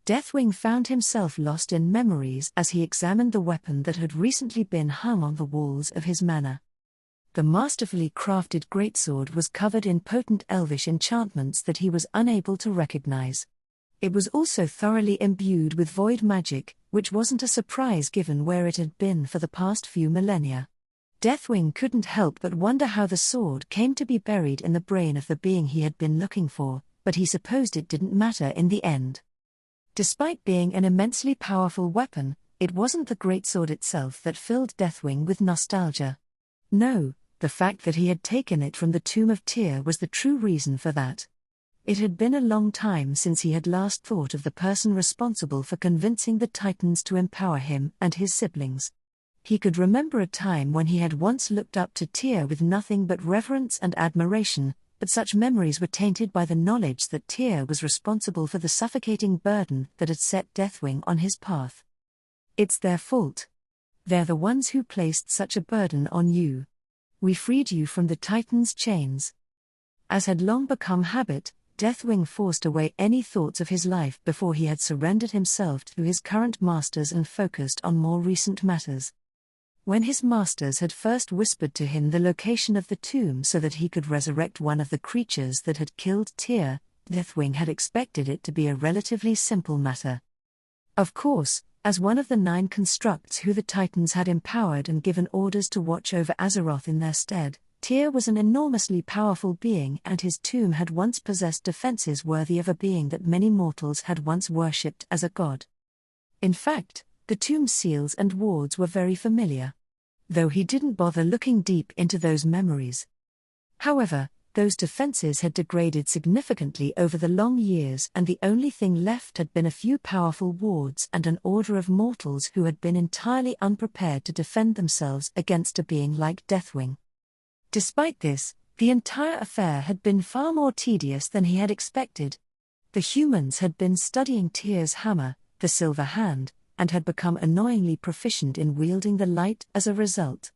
Deathwing found himself lost in memories as he examined the weapon that had recently been hung on the walls of his manor. The masterfully crafted greatsword was covered in potent elvish enchantments that he was unable to recognize. It was also thoroughly imbued with void magic, which wasn't a surprise given where it had been for the past few millennia. Deathwing couldn't help but wonder how the sword came to be buried in the brain of the being he had been looking for, but he supposed it didn't matter in the end. Despite being an immensely powerful weapon, it wasn't the greatsword itself that filled Deathwing with nostalgia. No, the fact that he had taken it from the tomb of Tyr was the true reason for that. It had been a long time since he had last thought of the person responsible for convincing the Titans to empower him and his siblings. He could remember a time when he had once looked up to Tyr with nothing but reverence and admiration, but such memories were tainted by the knowledge that Tyr was responsible for the suffocating burden that had set Deathwing on his path. It's their fault. They're the ones who placed such a burden on you. We freed you from the Titan's chains. As had long become habit, Deathwing forced away any thoughts of his life before he had surrendered himself to his current masters and focused on more recent matters. When his masters had first whispered to him the location of the tomb so that he could resurrect one of the creatures that had killed Tyr, Deathwing had expected it to be a relatively simple matter. Of course, as one of the 9 constructs who the Titans had empowered and given orders to watch over Azeroth in their stead, Tyr was an enormously powerful being, and his tomb had once possessed defenses worthy of a being that many mortals had once worshipped as a god. In fact, the tomb's seals and wards were very familiar. Though he didn't bother looking deep into those memories. However, those defenses had degraded significantly over the long years, and the only thing left had been a few powerful wards and an order of mortals who had been entirely unprepared to defend themselves against a being like Deathwing. Despite this, the entire affair had been far more tedious than he had expected. The humans had been studying Tyr's hammer, the Silver Hand, and had become annoyingly proficient in wielding the light as a result.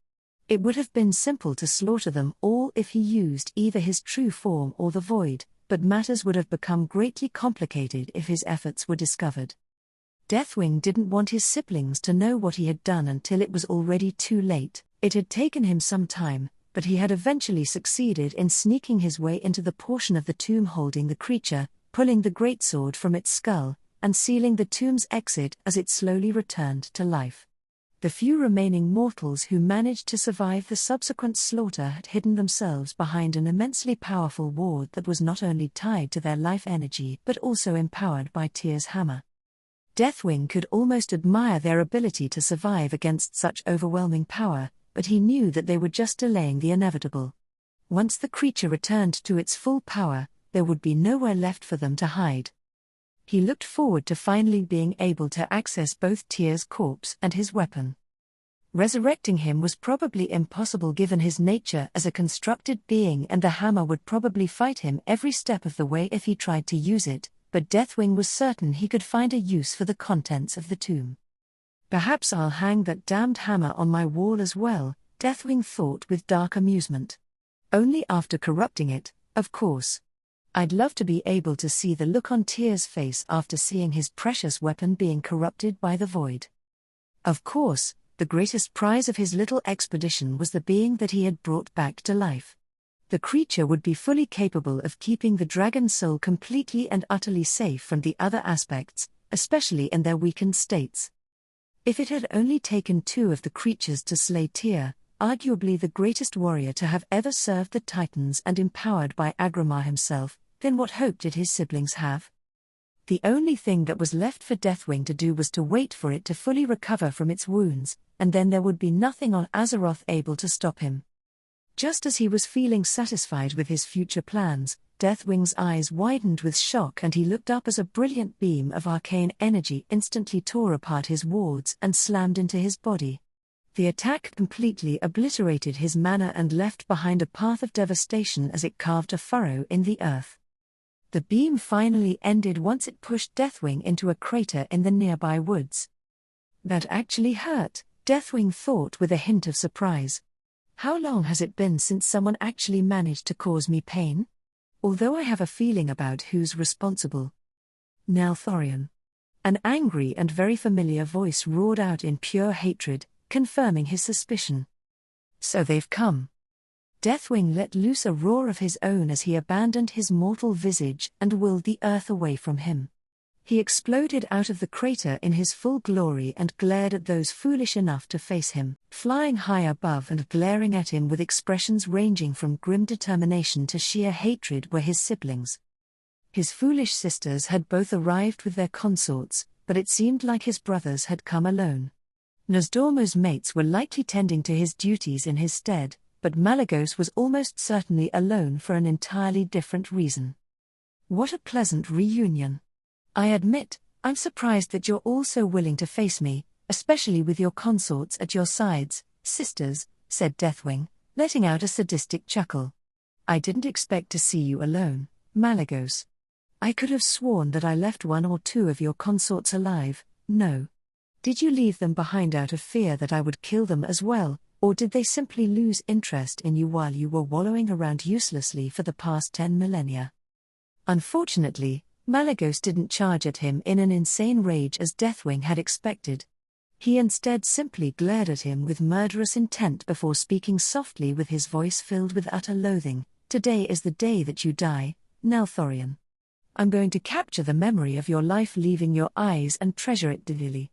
It would have been simple to slaughter them all if he used either his true form or the void, but matters would have become greatly complicated if his efforts were discovered. Deathwing didn't want his siblings to know what he had done until it was already too late. It had taken him some time, but he had eventually succeeded in sneaking his way into the portion of the tomb holding the creature, pulling the greatsword from its skull, and sealing the tomb's exit as it slowly returned to life. The few remaining mortals who managed to survive the subsequent slaughter had hidden themselves behind an immensely powerful ward that was not only tied to their life energy but also empowered by Tyr's hammer. Deathwing could almost admire their ability to survive against such overwhelming power, but he knew that they were just delaying the inevitable. Once the creature returned to its full power, there would be nowhere left for them to hide. He looked forward to finally being able to access both Tyr's corpse and his weapon. Resurrecting him was probably impossible given his nature as a constructed being, and the hammer would probably fight him every step of the way if he tried to use it, but Deathwing was certain he could find a use for the contents of the tomb. Perhaps I'll hang that damned hammer on my wall as well, Deathwing thought with dark amusement. Only after corrupting it, of course. I'd love to be able to see the look on Tyr's face after seeing his precious weapon being corrupted by the void. Of course, the greatest prize of his little expedition was the being that he had brought back to life. The creature would be fully capable of keeping the dragon's soul completely and utterly safe from the other aspects, especially in their weakened states. If it had only taken 2 of the creatures to slay Tyr, arguably the greatest warrior to have ever served the Titans and empowered by Agramar himself, then what hope did his siblings have? The only thing that was left for Deathwing to do was to wait for it to fully recover from its wounds, and then there would be nothing on Azeroth able to stop him. Just as he was feeling satisfied with his future plans, Deathwing's eyes widened with shock and he looked up as a brilliant beam of arcane energy instantly tore apart his wards and slammed into his body. The attack completely obliterated his mana and left behind a path of devastation as it carved a furrow in the earth. The beam finally ended once it pushed Deathwing into a crater in the nearby woods. That actually hurt, Deathwing thought with a hint of surprise. How long has it been since someone actually managed to cause me pain? Although I have a feeling about who's responsible. Nelthorion. An angry and very familiar voice roared out in pure hatred, confirming his suspicion. So they've come. Deathwing let loose a roar of his own as he abandoned his mortal visage and willed the earth away from him. He exploded out of the crater in his full glory and glared at those foolish enough to face him, flying high above and glaring at him with expressions ranging from grim determination to sheer hatred were his siblings. His foolish sisters had both arrived with their consorts, but it seemed like his brothers had come alone. Nosdormu's mates were likely tending to his duties in his stead, but Malygos was almost certainly alone for an entirely different reason. What a pleasant reunion. I admit, I'm surprised that you're all so willing to face me, especially with your consorts at your sides, sisters, said Deathwing, letting out a sadistic chuckle. I didn't expect to see you alone, Malygos. I could have sworn that I left one or two of your consorts alive. No. Did you leave them behind out of fear that I would kill them as well, or did they simply lose interest in you while you were wallowing around uselessly for the past 10 millennia? Unfortunately, Malygos didn't charge at him in an insane rage as Deathwing had expected. He instead simply glared at him with murderous intent before speaking softly with his voice filled with utter loathing. Today is the day that you die, Nelthorion. I'm going to capture the memory of your life leaving your eyes and treasure it dearly.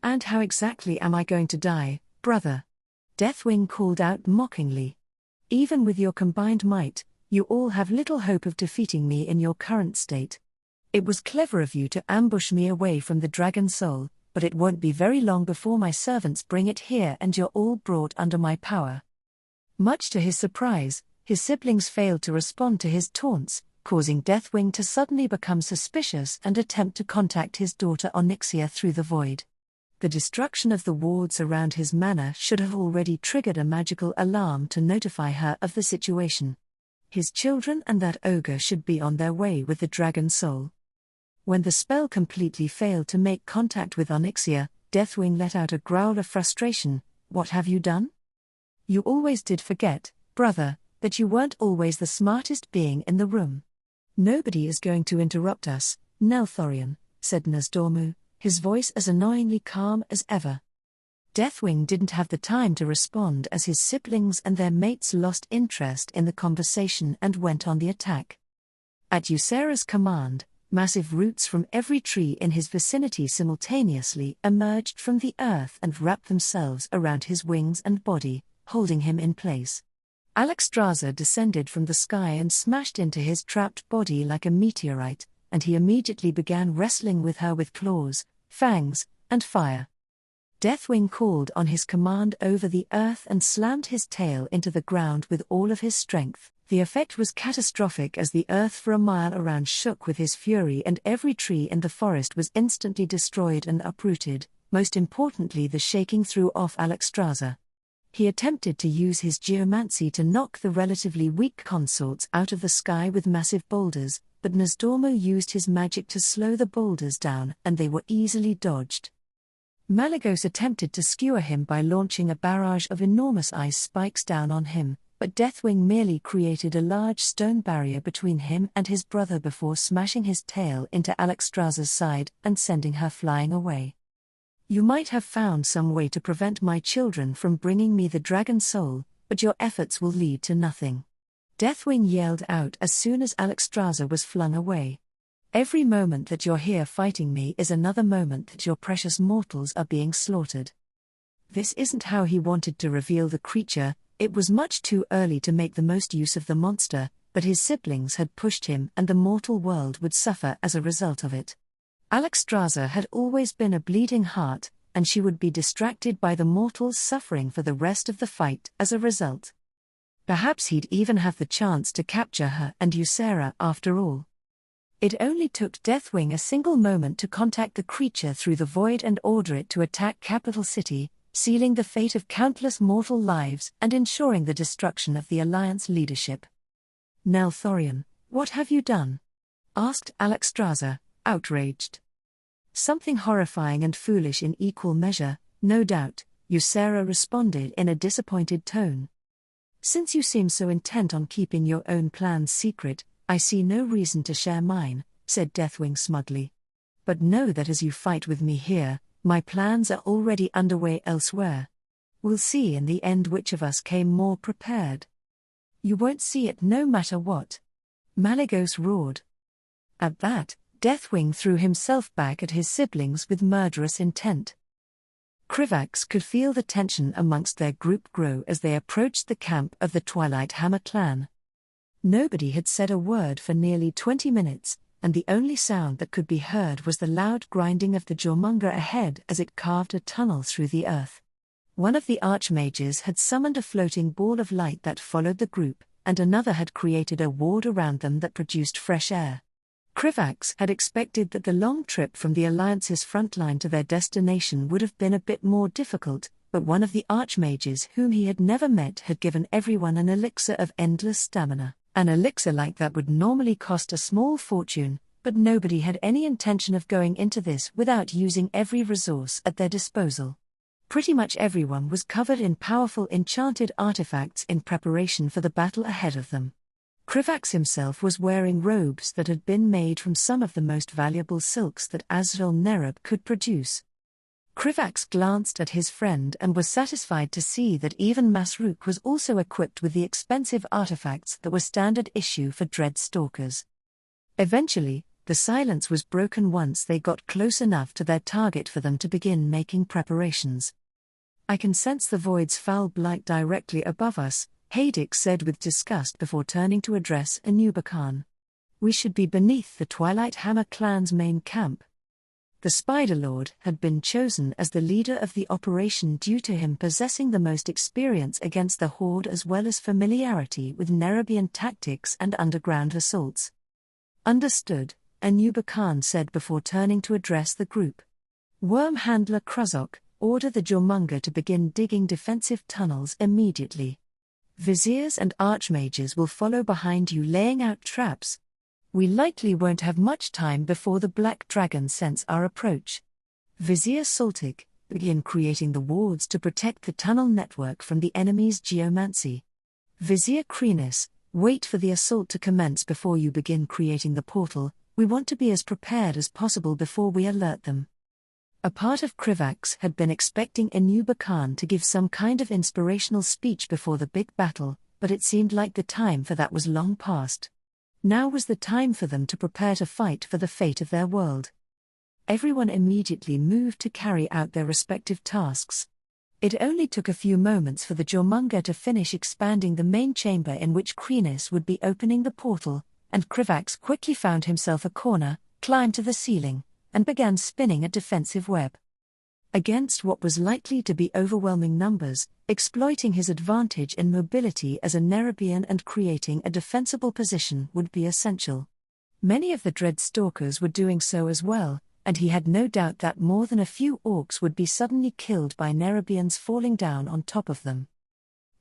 And how exactly am I going to die, brother? Deathwing called out mockingly. Even with your combined might, you all have little hope of defeating me in your current state. It was clever of you to ambush me away from the dragon soul, but it won't be very long before my servants bring it here and you're all brought under my power. Much to his surprise, his siblings failed to respond to his taunts, causing Deathwing to suddenly become suspicious and attempt to contact his daughter Onyxia through the void. The destruction of the wards around his manor should have already triggered a magical alarm to notify her of the situation. His children and that ogre should be on their way with the dragon soul. When the spell completely failed to make contact with Onyxia, Deathwing let out a growl of frustration. What have you done? You always did forget, brother, that you weren't always the smartest being in the room. Nobody is going to interrupt us, Nelthorion, said Nosdormu, his voice as annoyingly calm as ever. Deathwing didn't have the time to respond as his siblings and their mates lost interest in the conversation and went on the attack. At Ysera's command, massive roots from every tree in his vicinity simultaneously emerged from the earth and wrapped themselves around his wings and body, holding him in place. Alexstrasza descended from the sky and smashed into his trapped body like a meteorite, and he immediately began wrestling with her with claws, fangs, and fire. Deathwing called on his command over the earth and slammed his tail into the ground with all of his strength. The effect was catastrophic as the earth for a mile around shook with his fury and every tree in the forest was instantly destroyed and uprooted. Most importantly, the shaking threw off Alexstrasza. He attempted to use his geomancy to knock the relatively weak consorts out of the sky with massive boulders, but Nosdormu used his magic to slow the boulders down and they were easily dodged. Malygos attempted to skewer him by launching a barrage of enormous ice spikes down on him, but Deathwing merely created a large stone barrier between him and his brother before smashing his tail into Alexstrasza's side and sending her flying away. You might have found some way to prevent my children from bringing me the dragon soul, but your efforts will lead to nothing. Deathwing yelled out as soon as Alexstrasza was flung away. Every moment that you're here fighting me is another moment that your precious mortals are being slaughtered. This isn't how he wanted to reveal the creature. It was much too early to make the most use of the monster, but his siblings had pushed him and the mortal world would suffer as a result of it. Alexstrasza had always been a bleeding heart, and she would be distracted by the mortals suffering for the rest of the fight as a result. Perhaps he'd even have the chance to capture her and Ysera after all. It only took Deathwing a single moment to contact the creature through the void and order it to attack Capital City, sealing the fate of countless mortal lives and ensuring the destruction of the Alliance leadership. Nelthorion, what have you done? Asked Alexstrasza, outraged. Something horrifying and foolish in equal measure, no doubt, Ysera responded in a disappointed tone. Since you seem so intent on keeping your own plans secret, I see no reason to share mine, said Deathwing smugly. But know that as you fight with me here, my plans are already underway elsewhere. We'll see in the end which of us came more prepared. You won't see it no matter what. Malygos roared. At that, Deathwing threw himself back at his siblings with murderous intent. Krivax could feel the tension amongst their group grow as they approached the camp of the Twilight Hammer clan. Nobody had said a word for nearly 20 minutes, and the only sound that could be heard was the loud grinding of the Jormunga ahead as it carved a tunnel through the earth. One of the archmages had summoned a floating ball of light that followed the group, and another had created a ward around them that produced fresh air. Krivax had expected that the long trip from the Alliance's front line to their destination would have been a bit more difficult, but one of the archmages whom he had never met had given everyone an elixir of endless stamina. An elixir like that would normally cost a small fortune, but nobody had any intention of going into this without using every resource at their disposal. Pretty much everyone was covered in powerful enchanted artifacts in preparation for the battle ahead of them. Krivax himself was wearing robes that had been made from some of the most valuable silks that Azrael Nerub could produce. Krivax glanced at his friend and was satisfied to see that even Masruk was also equipped with the expensive artifacts that were standard issue for Dread Stalkers. Eventually, the silence was broken once they got close enough to their target for them to begin making preparations. I can sense the void's foul blight directly above us, Haedix said with disgust before turning to address Anuba Khan. We should be beneath the Twilight Hammer clan's main camp. The Spider Lord had been chosen as the leader of the operation due to him possessing the most experience against the Horde as well as familiarity with Nerubian tactics and underground assaults. Understood, Anuba Khan said before turning to address the group. Worm Handler Kruzok, order the Jormunga to begin digging defensive tunnels immediately. Viziers and archmages will follow behind you laying out traps. We likely won't have much time before the Black Dragon sense our approach. Vizier Saltic, begin creating the wards to protect the tunnel network from the enemy's geomancy. Vizier Krenus, wait for the assault to commence before you begin creating the portal. We want to be as prepared as possible before we alert them. A part of Krivax had been expecting Anuba Khan to give some kind of inspirational speech before the big battle, but it seemed like the time for that was long past. Now was the time for them to prepare to fight for the fate of their world. Everyone immediately moved to carry out their respective tasks. It only took a few moments for the Jormunga to finish expanding the main chamber in which Krenus would be opening the portal, and Krivax quickly found himself a corner, climbed to the ceiling, and began spinning a defensive web. Against what was likely to be overwhelming numbers, exploiting his advantage in mobility as a Nerubian and creating a defensible position would be essential. Many of the Dread Stalkers were doing so as well, and he had no doubt that more than a few orcs would be suddenly killed by Nerubians falling down on top of them.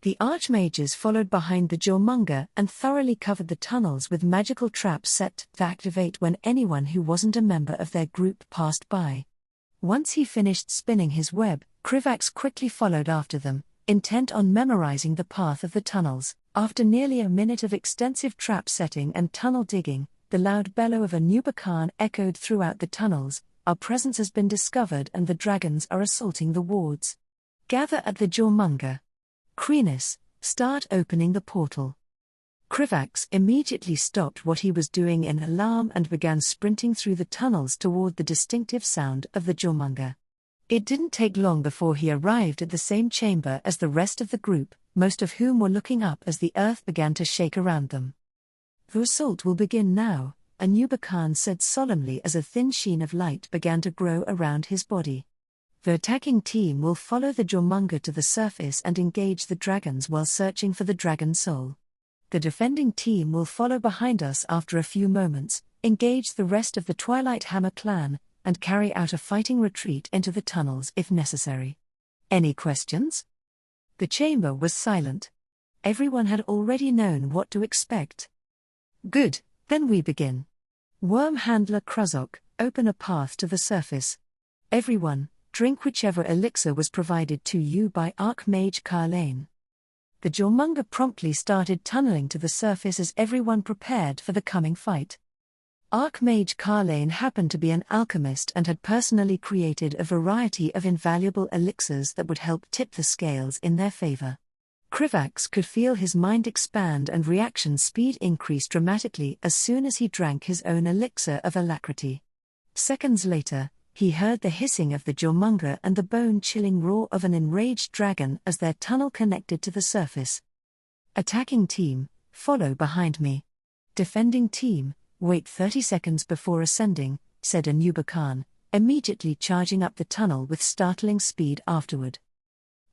The archmages followed behind the Jormunga and thoroughly covered the tunnels with magical traps set to activate when anyone who wasn't a member of their group passed by. Once he finished spinning his web, Krivax quickly followed after them, intent on memorizing the path of the tunnels. After nearly a minute of extensive trap setting and tunnel digging, the loud bellow of Anuba Khan echoed throughout the tunnels. Our presence has been discovered and the dragons are assaulting the wards. Gather at the Jormunga. Krenus, start opening the portal. Krivax immediately stopped what he was doing in alarm and began sprinting through the tunnels toward the distinctive sound of the Jormunga. It didn't take long before he arrived at the same chamber as the rest of the group, most of whom were looking up as the earth began to shake around them. The assault will begin now, Anuba Khan said solemnly as a thin sheen of light began to grow around his body. The attacking team will follow the Jormunga to the surface and engage the dragons while searching for the dragon soul. The defending team will follow behind us after a few moments, engage the rest of the Twilight Hammer clan, and carry out a fighting retreat into the tunnels if necessary. Any questions? The chamber was silent. Everyone had already known what to expect. Good, then we begin. Worm Handler Kruzok, open a path to the surface. Everyone, drink whichever elixir was provided to you by Archmage Carlane. The Jormunga promptly started tunneling to the surface as everyone prepared for the coming fight. Archmage Carlane happened to be an alchemist and had personally created a variety of invaluable elixirs that would help tip the scales in their favor. Krivax could feel his mind expand and reaction speed increase dramatically as soon as he drank his own elixir of alacrity. Seconds later, he heard the hissing of the Jormunga and the bone-chilling roar of an enraged dragon as their tunnel connected to the surface. Attacking team, follow behind me. Defending team, wait 30 seconds before ascending, said Nerubian, immediately charging up the tunnel with startling speed afterward.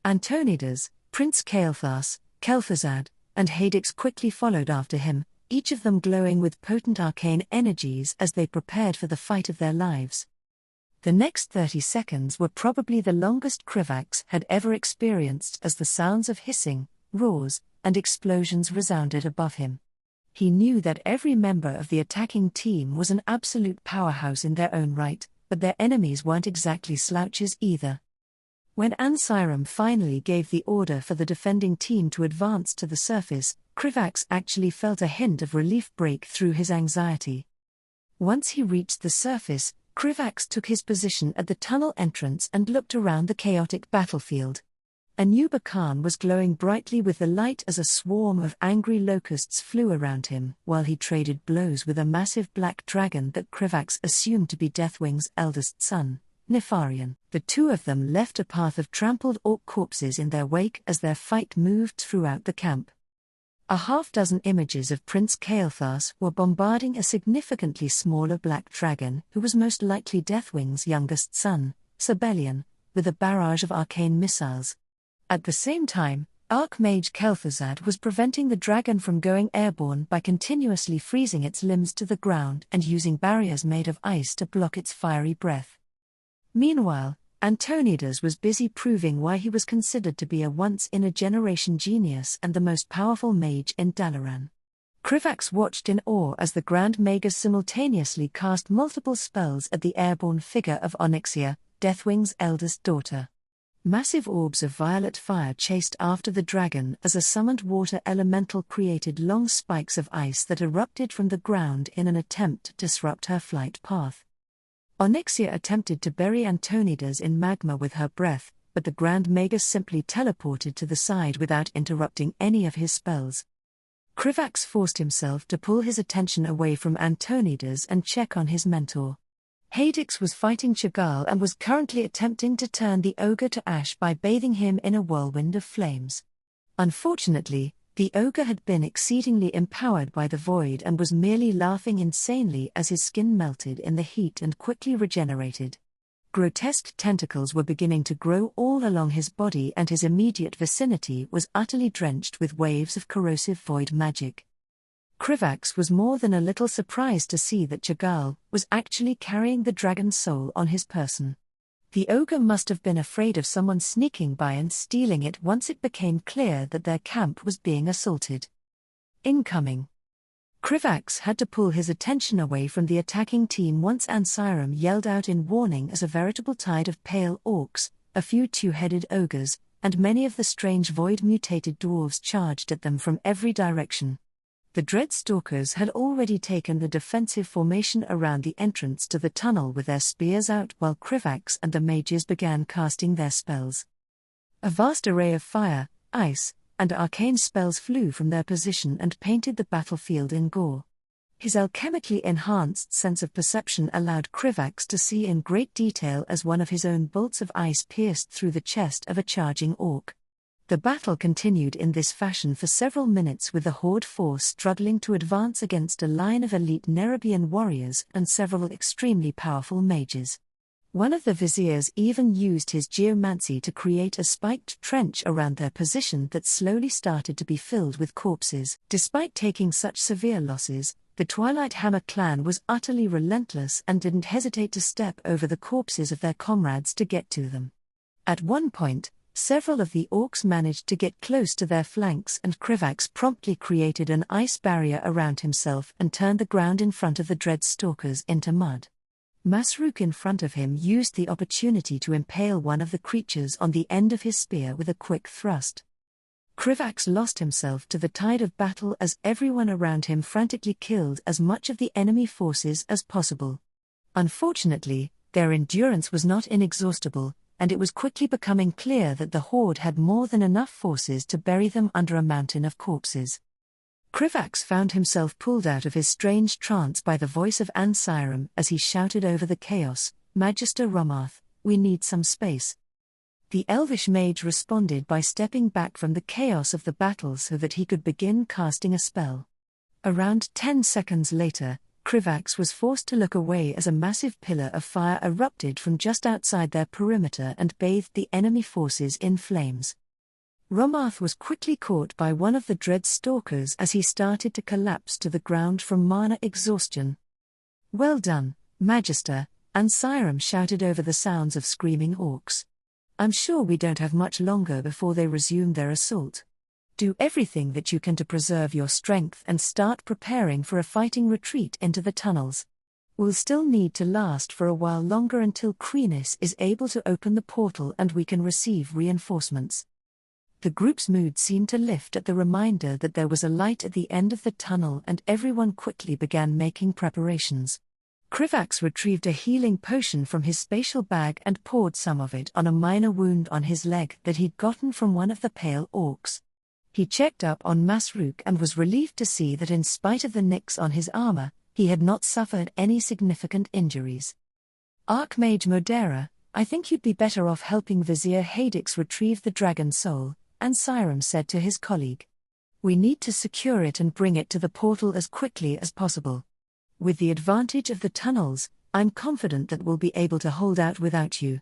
Antonidas, Prince Kael'thas, Kel'Thuzad, and Hadix quickly followed after him, each of them glowing with potent arcane energies as they prepared for the fight of their lives. The next 30 seconds were probably the longest Krivax had ever experienced as the sounds of hissing, roars, and explosions resounded above him. He knew that every member of the attacking team was an absolute powerhouse in their own right, but their enemies weren't exactly slouches either. When Ansiram finally gave the order for the defending team to advance to the surface, Krivax actually felt a hint of relief break through his anxiety. Once he reached the surface, Krivax took his position at the tunnel entrance and looked around the chaotic battlefield. Nerubian was glowing brightly with the light as a swarm of angry locusts flew around him, while he traded blows with a massive black dragon that Krivax assumed to be Deathwing's eldest son, Nefarian. The two of them left a path of trampled orc corpses in their wake as their fight moved throughout the camp. A half-dozen images of Prince Kael'thas were bombarding a significantly smaller black dragon who was most likely Deathwing's youngest son, Sibelian, with a barrage of arcane missiles. At the same time, Archmage Kel'Thuzad was preventing the dragon from going airborne by continuously freezing its limbs to the ground and using barriers made of ice to block its fiery breath. Meanwhile, Antonidas was busy proving why he was considered to be a once-in-a-generation genius and the most powerful mage in Dalaran. Krivax watched in awe as the Grand Magus simultaneously cast multiple spells at the airborne figure of Onyxia, Deathwing's eldest daughter. Massive orbs of violet fire chased after the dragon as a summoned water elemental created long spikes of ice that erupted from the ground in an attempt to disrupt her flight path. Onyxia attempted to bury Antonidas in magma with her breath, but the Grand Magus simply teleported to the side without interrupting any of his spells. Krivax forced himself to pull his attention away from Antonidas and check on his mentor. Hadix was fighting Chagall and was currently attempting to turn the ogre to ash by bathing him in a whirlwind of flames. Unfortunately, the ogre had been exceedingly empowered by the void and was merely laughing insanely as his skin melted in the heat and quickly regenerated. Grotesque tentacles were beginning to grow all along his body and his immediate vicinity was utterly drenched with waves of corrosive void magic. Krivax was more than a little surprised to see that Chagall was actually carrying the dragon's soul on his person. The ogre must have been afraid of someone sneaking by and stealing it once it became clear that their camp was being assaulted. Incoming. Krivax had to pull his attention away from the attacking team once Ansiram yelled out in warning as a veritable tide of pale orcs, a few two-headed ogres, and many of the strange void-mutated dwarves charged at them from every direction. The Dreadstalkers had already taken the defensive formation around the entrance to the tunnel with their spears out while Krivax and the mages began casting their spells. A vast array of fire, ice, and arcane spells flew from their position and painted the battlefield in gore. His alchemically enhanced sense of perception allowed Krivax to see in great detail as one of his own bolts of ice pierced through the chest of a charging orc. The battle continued in this fashion for several minutes with the Horde force struggling to advance against a line of elite Nerubian warriors and several extremely powerful mages. One of the viziers even used his geomancy to create a spiked trench around their position that slowly started to be filled with corpses. Despite taking such severe losses, the Twilight Hammer clan was utterly relentless and didn't hesitate to step over the corpses of their comrades to get to them. At one point, several of the orcs managed to get close to their flanks and Krivax promptly created an ice barrier around himself and turned the ground in front of the Dreadstalkers into mud. Masruk in front of him used the opportunity to impale one of the creatures on the end of his spear with a quick thrust. Krivax lost himself to the tide of battle as everyone around him frantically killed as much of the enemy forces as possible. Unfortunately, their endurance was not inexhaustible, and it was quickly becoming clear that the Horde had more than enough forces to bury them under a mountain of corpses. Krivax found himself pulled out of his strange trance by the voice of Ansiram as he shouted over the chaos, "Magister Romarth, we need some space." The elvish mage responded by stepping back from the chaos of the battle so that he could begin casting a spell. Around 10 seconds later, Krivax was forced to look away as a massive pillar of fire erupted from just outside their perimeter and bathed the enemy forces in flames. Romarth was quickly caught by one of the dread stalkers as he started to collapse to the ground from mana exhaustion. "Well done, Magister," Ansiram shouted over the sounds of screaming orcs. "I'm sure we don't have much longer before they resume their assault. Do everything that you can to preserve your strength and start preparing for a fighting retreat into the tunnels. We'll still need to last for a while longer until Kreenis is able to open the portal and we can receive reinforcements." The group's mood seemed to lift at the reminder that there was a light at the end of the tunnel, and everyone quickly began making preparations. Krivax retrieved a healing potion from his spatial bag and poured some of it on a minor wound on his leg that he'd gotten from one of the pale orcs. He checked up on Masruk and was relieved to see that in spite of the nicks on his armor, he had not suffered any significant injuries. "Archmage Modera, I think you'd be better off helping Vizier Hadix retrieve the dragon soul," Ansiram said to his colleague. "We need to secure it and bring it to the portal as quickly as possible. With the advantage of the tunnels, I'm confident that we'll be able to hold out without you."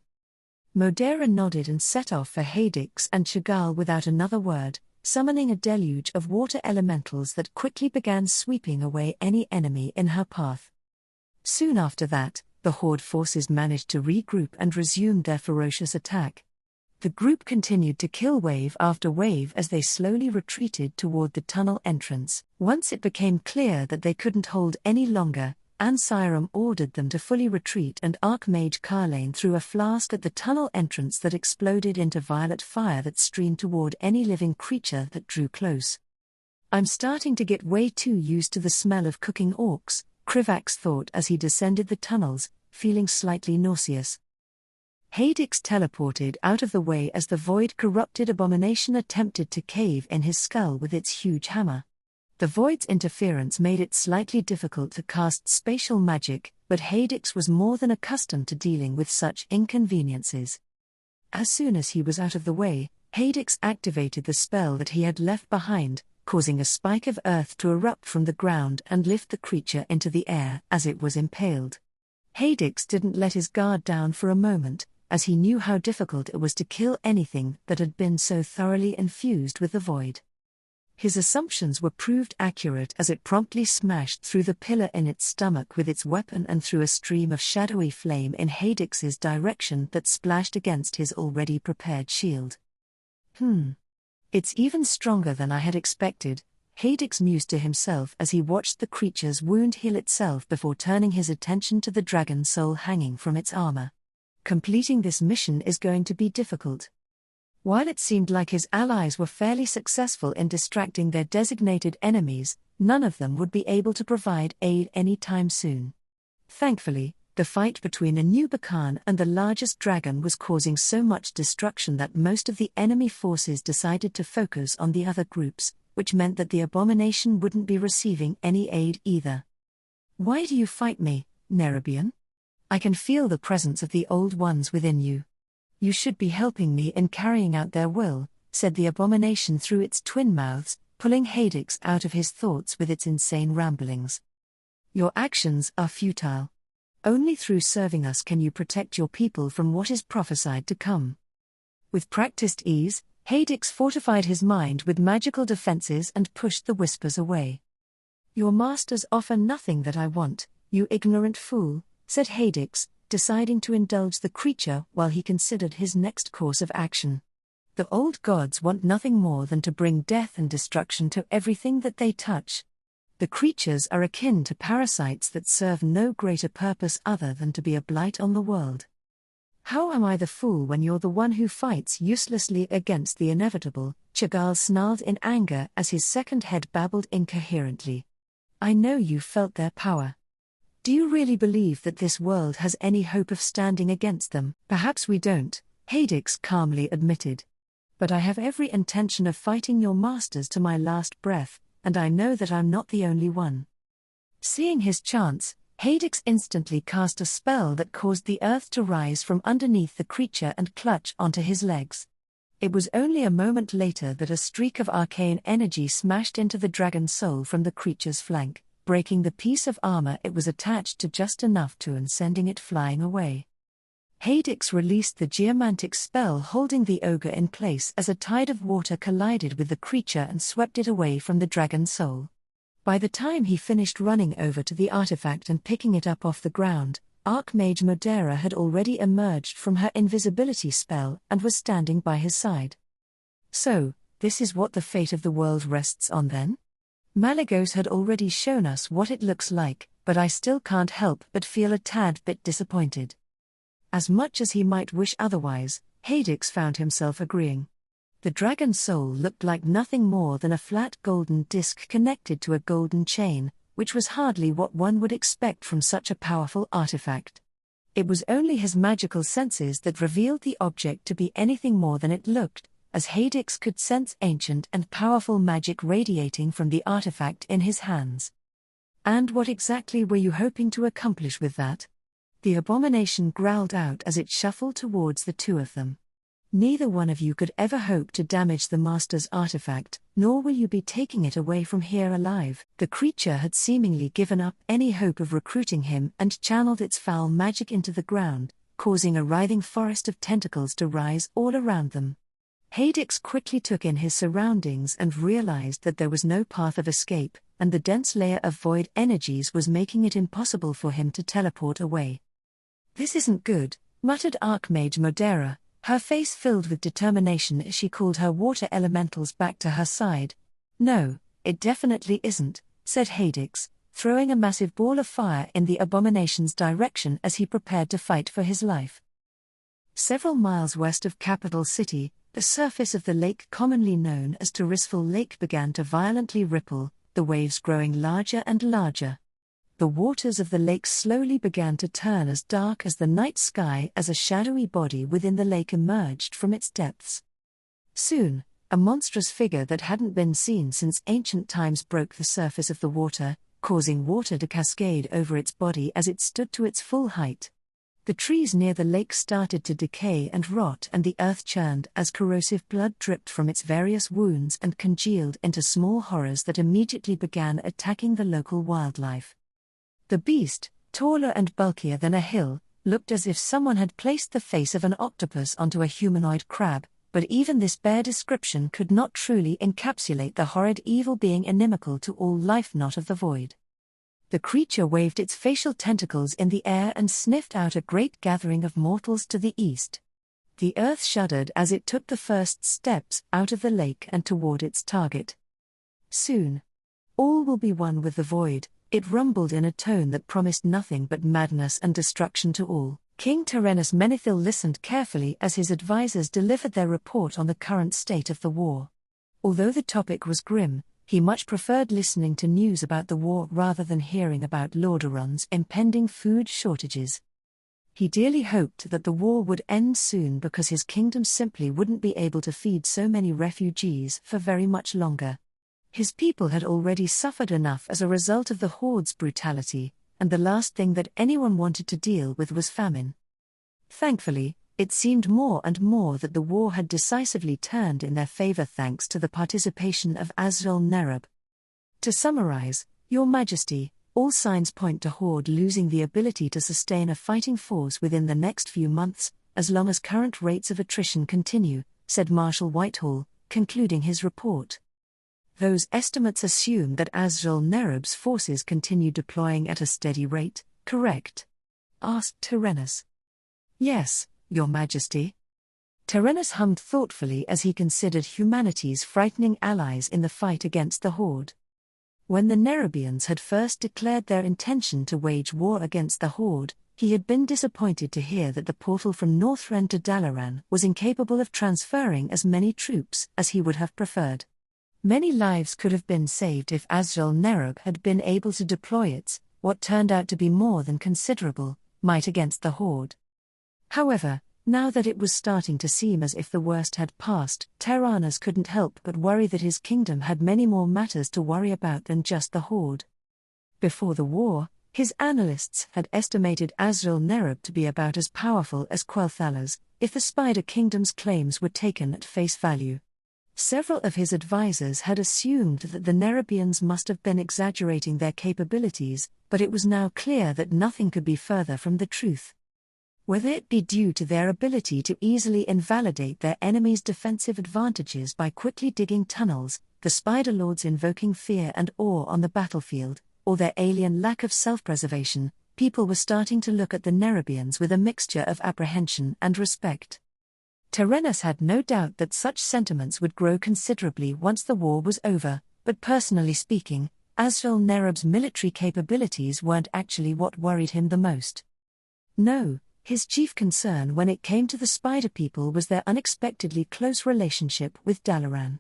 Modera nodded and set off for Hadix and Chagall without another word, summoning a deluge of water elementals that quickly began sweeping away any enemy in her path. Soon after that, the Horde forces managed to regroup and resumed their ferocious attack. The group continued to kill wave after wave as they slowly retreated toward the tunnel entrance. Once it became clear that they couldn't hold any longer, Ansiram ordered them to fully retreat, and Archmage Carlane threw a flask at the tunnel entrance that exploded into violet fire that streamed toward any living creature that drew close. "I'm starting to get way too used to the smell of cooking orcs," Krivax thought as he descended the tunnels, feeling slightly nauseous. Hadix teleported out of the way as the void-corrupted abomination attempted to cave in his skull with its huge hammer. The void's interference made it slightly difficult to cast spatial magic, but Hadix was more than accustomed to dealing with such inconveniences. As soon as he was out of the way, Hadix activated the spell that he had left behind, causing a spike of earth to erupt from the ground and lift the creature into the air as it was impaled. Hadix didn't let his guard down for a moment, as he knew how difficult it was to kill anything that had been so thoroughly infused with the void. His assumptions were proved accurate as it promptly smashed through the pillar in its stomach with its weapon and threw a stream of shadowy flame in Hadix's direction that splashed against his already prepared shield. It's even stronger than I had expected," Hadix mused to himself as he watched the creature's wound heal itself before turning his attention to the dragon soul hanging from its armor. Completing this mission is going to be difficult. While it seemed like his allies were fairly successful in distracting their designated enemies, none of them would be able to provide aid anytime soon. Thankfully, the fight between Nerubian and the largest dragon was causing so much destruction that most of the enemy forces decided to focus on the other groups, which meant that the abomination wouldn't be receiving any aid either. "Why do you fight me, Nerubian? I can feel the presence of the old ones within you. You should be helping me in carrying out their will," said the abomination through its twin mouths, pulling Hadix out of his thoughts with its insane ramblings. "Your actions are futile. Only through serving us can you protect your people from what is prophesied to come." With practiced ease, Hadix fortified his mind with magical defenses and pushed the whispers away. "Your masters offer nothing that I want, you ignorant fool," said Hadix, deciding to indulge the creature while he considered his next course of action. "The old gods want nothing more than to bring death and destruction to everything that they touch. The creatures are akin to parasites that serve no greater purpose other than to be a blight on the world. How am I the fool when you're the one who fights uselessly against the inevitable? Chagall snarled in anger as his second head babbled incoherently. I know you felt their power. Do you really believe that this world has any hope of standing against them? Perhaps we don't, Hadix calmly admitted. But I have every intention of fighting your masters to my last breath, and I know that I'm not the only one. Seeing his chance, Hadix instantly cast a spell that caused the earth to rise from underneath the creature and clutch onto his legs. It was only a moment later that a streak of arcane energy smashed into the dragon's soul from the creature's flank, breaking the piece of armor it was attached to just enough to and sending it flying away. Hadix released the geomantic spell holding the ogre in place as a tide of water collided with the creature and swept it away from the dragon's soul. By the time he finished running over to the artifact and picking it up off the ground, Archmage Modera had already emerged from her invisibility spell and was standing by his side. So, this is what the fate of the world rests on then? Malygos had already shown us what it looks like, but I still can't help but feel a tad bit disappointed. As much as he might wish otherwise, Hadix found himself agreeing. The dragon's soul looked like nothing more than a flat golden disc connected to a golden chain, which was hardly what one would expect from such a powerful artifact. It was only his magical senses that revealed the object to be anything more than it looked, as Hadix could sense ancient and powerful magic radiating from the artifact in his hands. And what exactly were you hoping to accomplish with that? The abomination growled out as it shuffled towards the two of them. Neither one of you could ever hope to damage the Master's artifact, nor will you be taking it away from here alive. The creature had seemingly given up any hope of recruiting him and channeled its foul magic into the ground, causing a writhing forest of tentacles to rise all around them. Hadix quickly took in his surroundings and realized that there was no path of escape, and the dense layer of void energies was making it impossible for him to teleport away. This isn't good, muttered Archmage Modera, her face filled with determination as she called her water elementals back to her side. No, it definitely isn't, said Hadix, throwing a massive ball of fire in the abomination's direction as he prepared to fight for his life. Several miles west of Capital City, the surface of the lake commonly known as Turisful Lake began to violently ripple, the waves growing larger and larger. The waters of the lake slowly began to turn as dark as the night sky as a shadowy body within the lake emerged from its depths. Soon, a monstrous figure that hadn't been seen since ancient times broke the surface of the water, causing water to cascade over its body as it stood to its full height. The trees near the lake started to decay and rot, and the earth churned as corrosive blood dripped from its various wounds and congealed into small horrors that immediately began attacking the local wildlife. The beast, taller and bulkier than a hill, looked as if someone had placed the face of an octopus onto a humanoid crab, but even this bare description could not truly encapsulate the horrid evil being inimical to all life not of the void. The creature waved its facial tentacles in the air and sniffed out a great gathering of mortals to the east. The earth shuddered as it took the first steps out of the lake and toward its target. Soon, all will be one with the void, it rumbled in a tone that promised nothing but madness and destruction to all. King Tyrannus Menethil listened carefully as his advisors delivered their report on the current state of the war. Although the topic was grim, he much preferred listening to news about the war rather than hearing about Lordorun's impending food shortages. He dearly hoped that the war would end soon because his kingdom simply wouldn't be able to feed so many refugees for very much longer. His people had already suffered enough as a result of the Horde's brutality, and the last thing that anyone wanted to deal with was famine. Thankfully, it seemed more and more that the war had decisively turned in their favor thanks to the participation of Azrael Nerub. To summarize, Your Majesty, all signs point to Horde losing the ability to sustain a fighting force within the next few months, as long as current rates of attrition continue, said Marshal Whitehall, concluding his report. Those estimates assume that Azrael Nerub's forces continue deploying at a steady rate, correct? Asked Tyrannus. Yes, Your Majesty. Tyrannus hummed thoughtfully as he considered humanity's frightening allies in the fight against the Horde. When the Nerubians had first declared their intention to wage war against the Horde, He had been disappointed to hear that the portal from Northrend to Dalaran was incapable of transferring as many troops as he would have preferred. Many lives could have been saved if Azrael Nerub had been able to deploy its, what turned out to be more than considerable, might against the Horde. However, now that it was starting to seem as if the worst had passed, Tyrannus couldn't help but worry that his kingdom had many more matters to worry about than just the Horde. Before the war, his analysts had estimated Azrael Nerub to be about as powerful as Quel'Thalas, if the Spider Kingdom's claims were taken at face value. Several of his advisors had assumed that the Nerubians must have been exaggerating their capabilities, but it was now clear that nothing could be further from the truth. Whether it be due to their ability to easily invalidate their enemies' defensive advantages by quickly digging tunnels, the Spider Lords invoking fear and awe on the battlefield, or their alien lack of self-preservation, people were starting to look at the Nerubians with a mixture of apprehension and respect. Tyrannus had no doubt that such sentiments would grow considerably once the war was over, but personally speaking, Azrael Nerub's military capabilities weren't actually what worried him the most. No, his chief concern when it came to the Spider people was their unexpectedly close relationship with Dalaran.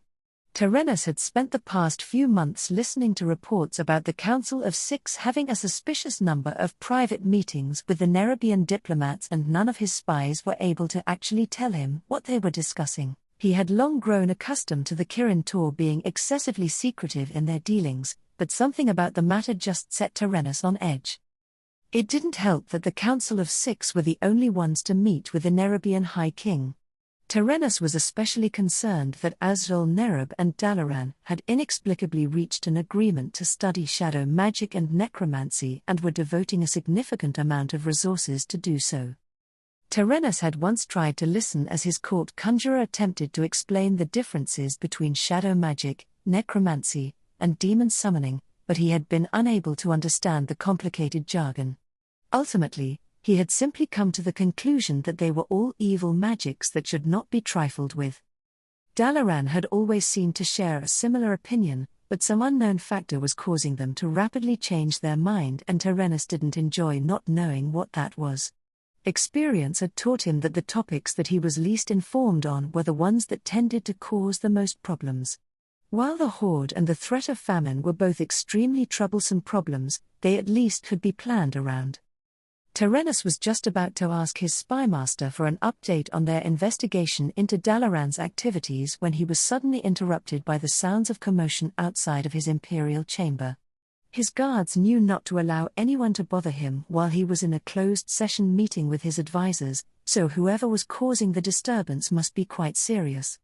Tyrannus had spent the past few months listening to reports about the Council of Six having a suspicious number of private meetings with the Nerubian diplomats, and none of his spies were able to actually tell him what they were discussing. He had long grown accustomed to the Kirin Tor being excessively secretive in their dealings, but something about the matter just set Tyrannus on edge. It didn't help that the Council of Six were the only ones to meet with the Nerubian High King. Tyrannus was especially concerned that Azrael Nerub and Dalaran had inexplicably reached an agreement to study shadow magic and necromancy and were devoting a significant amount of resources to do so. Tyrannus had once tried to listen as his court conjurer attempted to explain the differences between shadow magic, necromancy, and demon summoning, but he had been unable to understand the complicated jargon. Ultimately, he had simply come to the conclusion that they were all evil magics that should not be trifled with. Dalaran had always seemed to share a similar opinion, but some unknown factor was causing them to rapidly change their mind, and Tyrannus didn't enjoy not knowing what that was. Experience had taught him that the topics that he was least informed on were the ones that tended to cause the most problems. While the Horde and the threat of famine were both extremely troublesome problems, they at least could be planned around. Tyrannus was just about to ask his spymaster for an update on their investigation into Dalaran's activities when he was suddenly interrupted by the sounds of commotion outside of his imperial chamber. His guards knew not to allow anyone to bother him while he was in a closed-session meeting with his advisors, so whoever was causing the disturbance must be quite serious.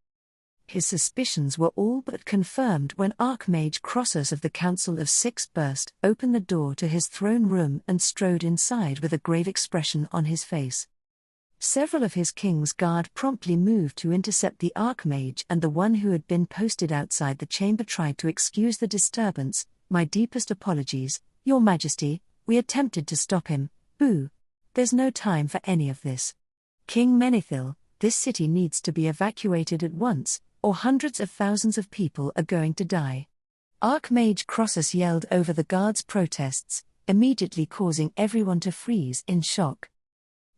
His suspicions were all but confirmed when Archmage Crossus of the Council of Six burst open the door to his throne room and strode inside with a grave expression on his face. Several of his king's guard promptly moved to intercept the Archmage, and the one who had been posted outside the chamber tried to excuse the disturbance. "My deepest apologies, Your Majesty, we attempted to stop him, boo. There's no time for any of this. King Menethil, this city needs to be evacuated at once, or hundreds of thousands of people are going to die." Archmage Crossus yelled over the guards' protests, immediately causing everyone to freeze in shock.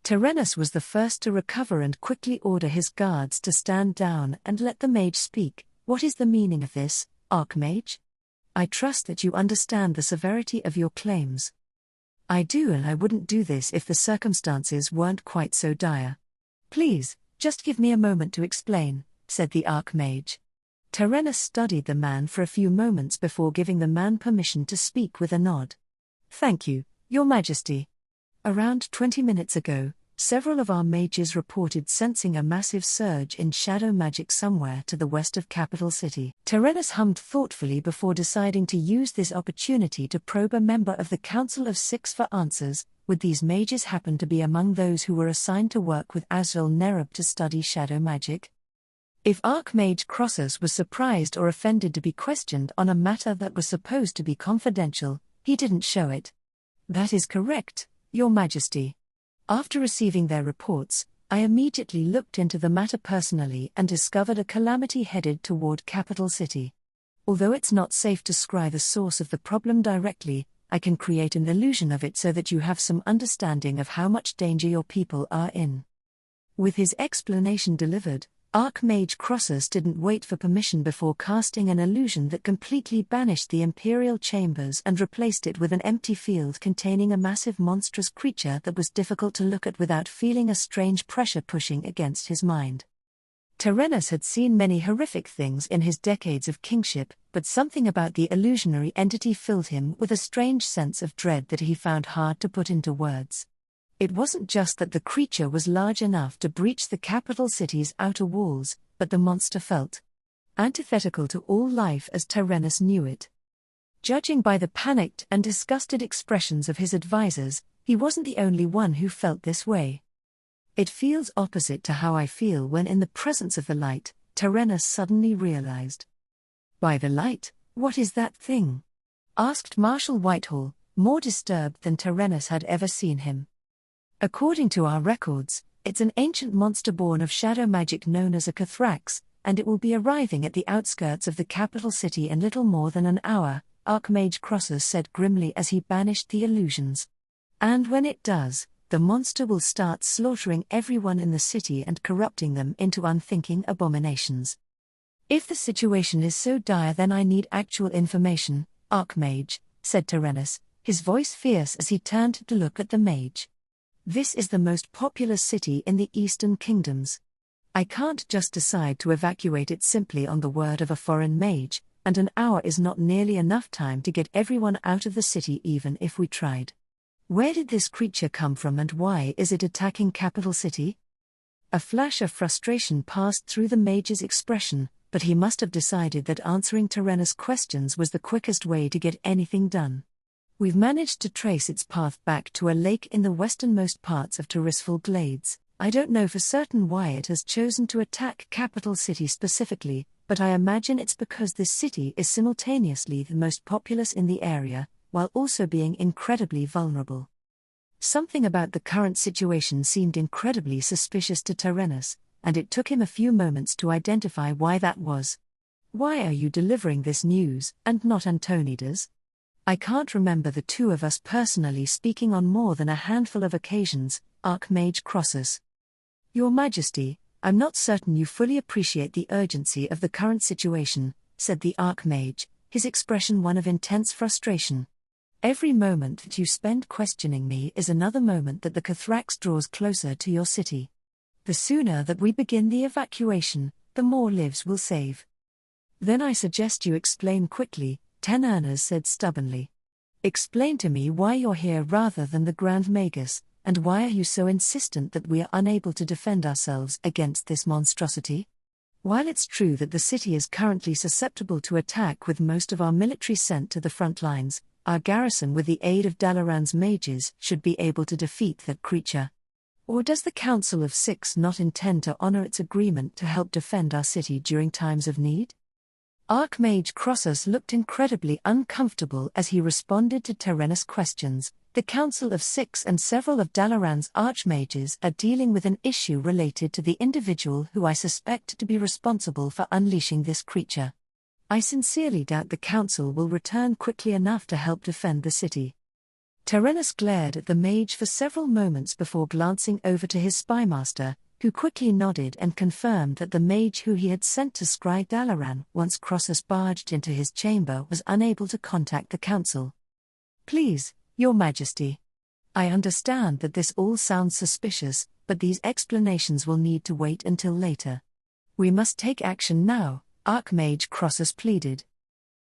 Tyrannus was the first to recover and quickly order his guards to stand down and let the mage speak. "What is the meaning of this, Archmage? I trust that you understand the severity of your claims." "I do, and I wouldn't do this if the circumstances weren't quite so dire. Please, just give me a moment to explain," said the Archmage. Tyrannus studied the man for a few moments before giving the man permission to speak with a nod. "Thank you, Your Majesty. Around 20 minutes ago, several of our mages reported sensing a massive surge in shadow magic somewhere to the west of Capital City." Tyrannus hummed thoughtfully before deciding to use this opportunity to probe a member of the Council of Six for answers. Would these mages happen to be among those who were assigned to work with Azrael Nerub to study shadow magic? If Archmage Crossus was surprised or offended to be questioned on a matter that was supposed to be confidential, he didn't show it. "That is correct, Your Majesty. After receiving their reports, I immediately looked into the matter personally and discovered a calamity headed toward Capital City. Although it's not safe to scry the source of the problem directly, I can create an illusion of it so that you have some understanding of how much danger your people are in." With his explanation delivered, Archmage Crossus didn't wait for permission before casting an illusion that completely banished the Imperial chambers and replaced it with an empty field containing a massive monstrous creature that was difficult to look at without feeling a strange pressure pushing against his mind. Tyrannus had seen many horrific things in his decades of kingship, but something about the illusionary entity filled him with a strange sense of dread that he found hard to put into words. It wasn't just that the creature was large enough to breach the capital city's outer walls, but the monster felt antithetical to all life as Tyrannus knew it. Judging by the panicked and disgusted expressions of his advisors, he wasn't the only one who felt this way. "It feels opposite to how I feel when in the presence of the light," Tyrannus suddenly realized. "By the light, what is that thing?" asked Marshal Whitehall, more disturbed than Tyrannus had ever seen him. "According to our records, it's an ancient monster born of shadow magic known as a Cathrax, and it will be arriving at the outskirts of the capital city in little more than an hour," Archmage Crossus said grimly as he banished the illusions. "And when it does, the monster will start slaughtering everyone in the city and corrupting them into unthinking abominations. If the situation is so dire, then I need actual information, Archmage," said Tyrannus, his voice fierce as he turned to look at the mage. "This is the most populous city in the Eastern Kingdoms. I can't just decide to evacuate it simply on the word of a foreign mage, and an hour is not nearly enough time to get everyone out of the city even if we tried. Where did this creature come from and why is it attacking capital city?" A flash of frustration passed through the mage's expression, but he must have decided that answering Tyrannus' questions was the quickest way to get anything done. "We've managed to trace its path back to a lake in the westernmost parts of Tirisfal Glades. I don't know for certain why it has chosen to attack capital city specifically, but I imagine it's because this city is simultaneously the most populous in the area, while also being incredibly vulnerable." Something about the current situation seemed incredibly suspicious to Tyrannus, and it took him a few moments to identify why that was. "Why are you delivering this news, and not Antonidas? I can't remember the two of us personally speaking on more than a handful of occasions, Archmage Crossus." "Your Majesty, I'm not certain you fully appreciate the urgency of the current situation," said the Archmage, his expression one of intense frustration. "Every moment that you spend questioning me is another moment that the Cathrax draws closer to your city. The sooner that we begin the evacuation, the more lives we'll save." "Then I suggest you explain quickly," Tyrannus said stubbornly. "Explain to me why you're here rather than the Grand Magus, and why are you so insistent that we are unable to defend ourselves against this monstrosity? While it's true that the city is currently susceptible to attack with most of our military sent to the front lines, our garrison with the aid of Dalaran's mages should be able to defeat that creature. Or does the Council of Six not intend to honor its agreement to help defend our city during times of need?" Archmage Crossus looked incredibly uncomfortable as he responded to Tyrannus' questions. "The Council of Six and several of Dalaran's archmages are dealing with an issue related to the individual who I suspect to be responsible for unleashing this creature. I sincerely doubt the Council will return quickly enough to help defend the city." Tyrannus glared at the mage for several moments before glancing over to his spymaster, who quickly nodded and confirmed that the mage who he had sent to scry Dalaran once Crossus barged into his chamber was unable to contact the Council. "Please, Your Majesty. I understand that this all sounds suspicious, but these explanations will need to wait until later. We must take action now," Archmage Crossus pleaded.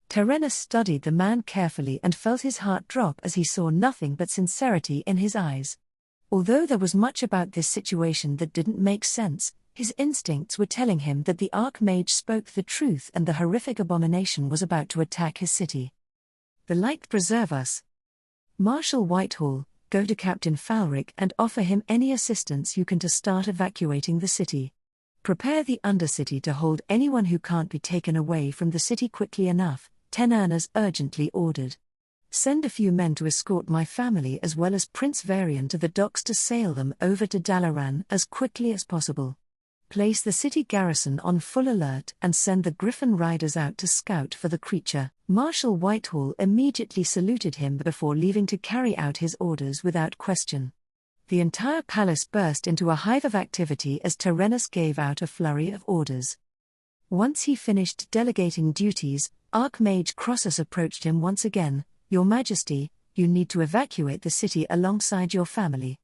Tyrannus studied the man carefully and felt his heart drop as he saw nothing but sincerity in his eyes. Although there was much about this situation that didn't make sense, his instincts were telling him that the Archmage spoke the truth and the horrific abomination was about to attack his city. "The light preserve us. Marshal Whitehall, go to Captain Falric and offer him any assistance you can to start evacuating the city. Prepare the Undercity to hold anyone who can't be taken away from the city quickly enough," Tyrannus urgently ordered. "Send a few men to escort my family as well as Prince Varian to the docks to sail them over to Dalaran as quickly as possible. Place the city garrison on full alert and send the Griffin riders out to scout for the creature. Marshal Whitehall immediately saluted him before leaving to carry out his orders without question. The entire palace burst into a hive of activity as Tyrannus gave out a flurry of orders. Once he finished delegating duties, Archmage Crossus approached him once again. "Your Majesty, you need to evacuate the city alongside your family.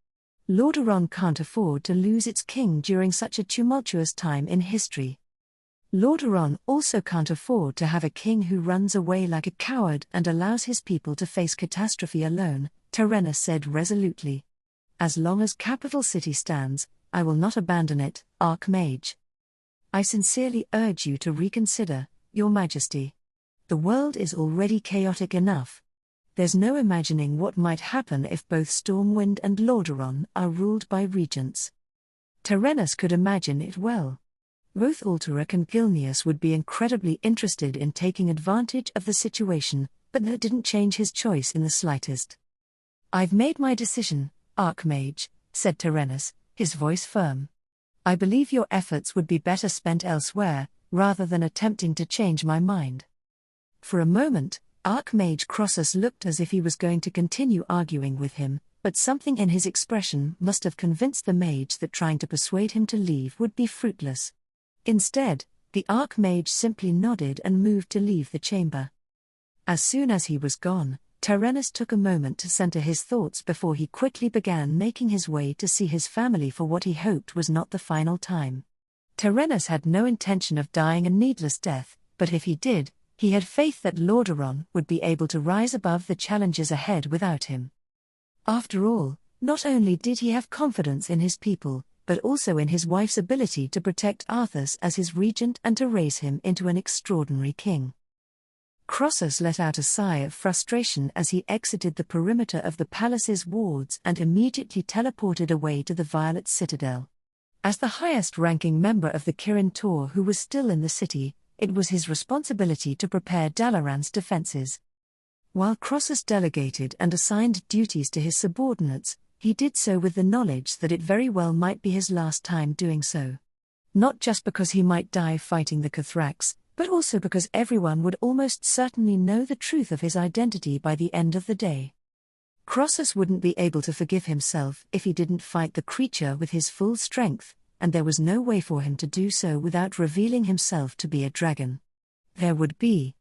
Lordaeron can't afford to lose its king during such a tumultuous time in history. Lordaeron also can't afford to have a king who runs away like a coward and allows his people to face catastrophe alone," Tyrannus said resolutely. "As long as Capital City stands, I will not abandon it, Archmage. I sincerely urge you to reconsider, Your Majesty. The world is already chaotic enough. There's no imagining what might happen if both Stormwind and Lordaeron are ruled by regents." Tyrannus could imagine it well. Both Alterac and Gilneas would be incredibly interested in taking advantage of the situation, but that didn't change his choice in the slightest. "I've made my decision, Archmage," said Tyrannus, his voice firm. "I believe your efforts would be better spent elsewhere, rather than attempting to change my mind." For a moment, Archmage Crossus looked as if he was going to continue arguing with him, but something in his expression must have convinced the mage that trying to persuade him to leave would be fruitless. Instead, the Archmage simply nodded and moved to leave the chamber. As soon as he was gone, Tyrannus took a moment to center his thoughts before he quickly began making his way to see his family for what he hoped was not the final time. Tyrannus had no intention of dying a needless death, but if he did, he had faith that Lordaeron would be able to rise above the challenges ahead without him. After all, not only did he have confidence in his people, but also in his wife's ability to protect Arthas as his regent and to raise him into an extraordinary king. Crossus let out a sigh of frustration as he exited the perimeter of the palace's wards and immediately teleported away to the Violet Citadel. As the highest-ranking member of the Kirin Tor who was still in the city, it was his responsibility to prepare Dalaran's defenses. While Crossus delegated and assigned duties to his subordinates, he did so with the knowledge that it very well might be his last time doing so. Not just because he might die fighting the Cathrax, but also because everyone would almost certainly know the truth of his identity by the end of the day. Crossus wouldn't be able to forgive himself if he didn't fight the creature with his full strength, and there was no way for him to do so without revealing himself to be a dragon. There would be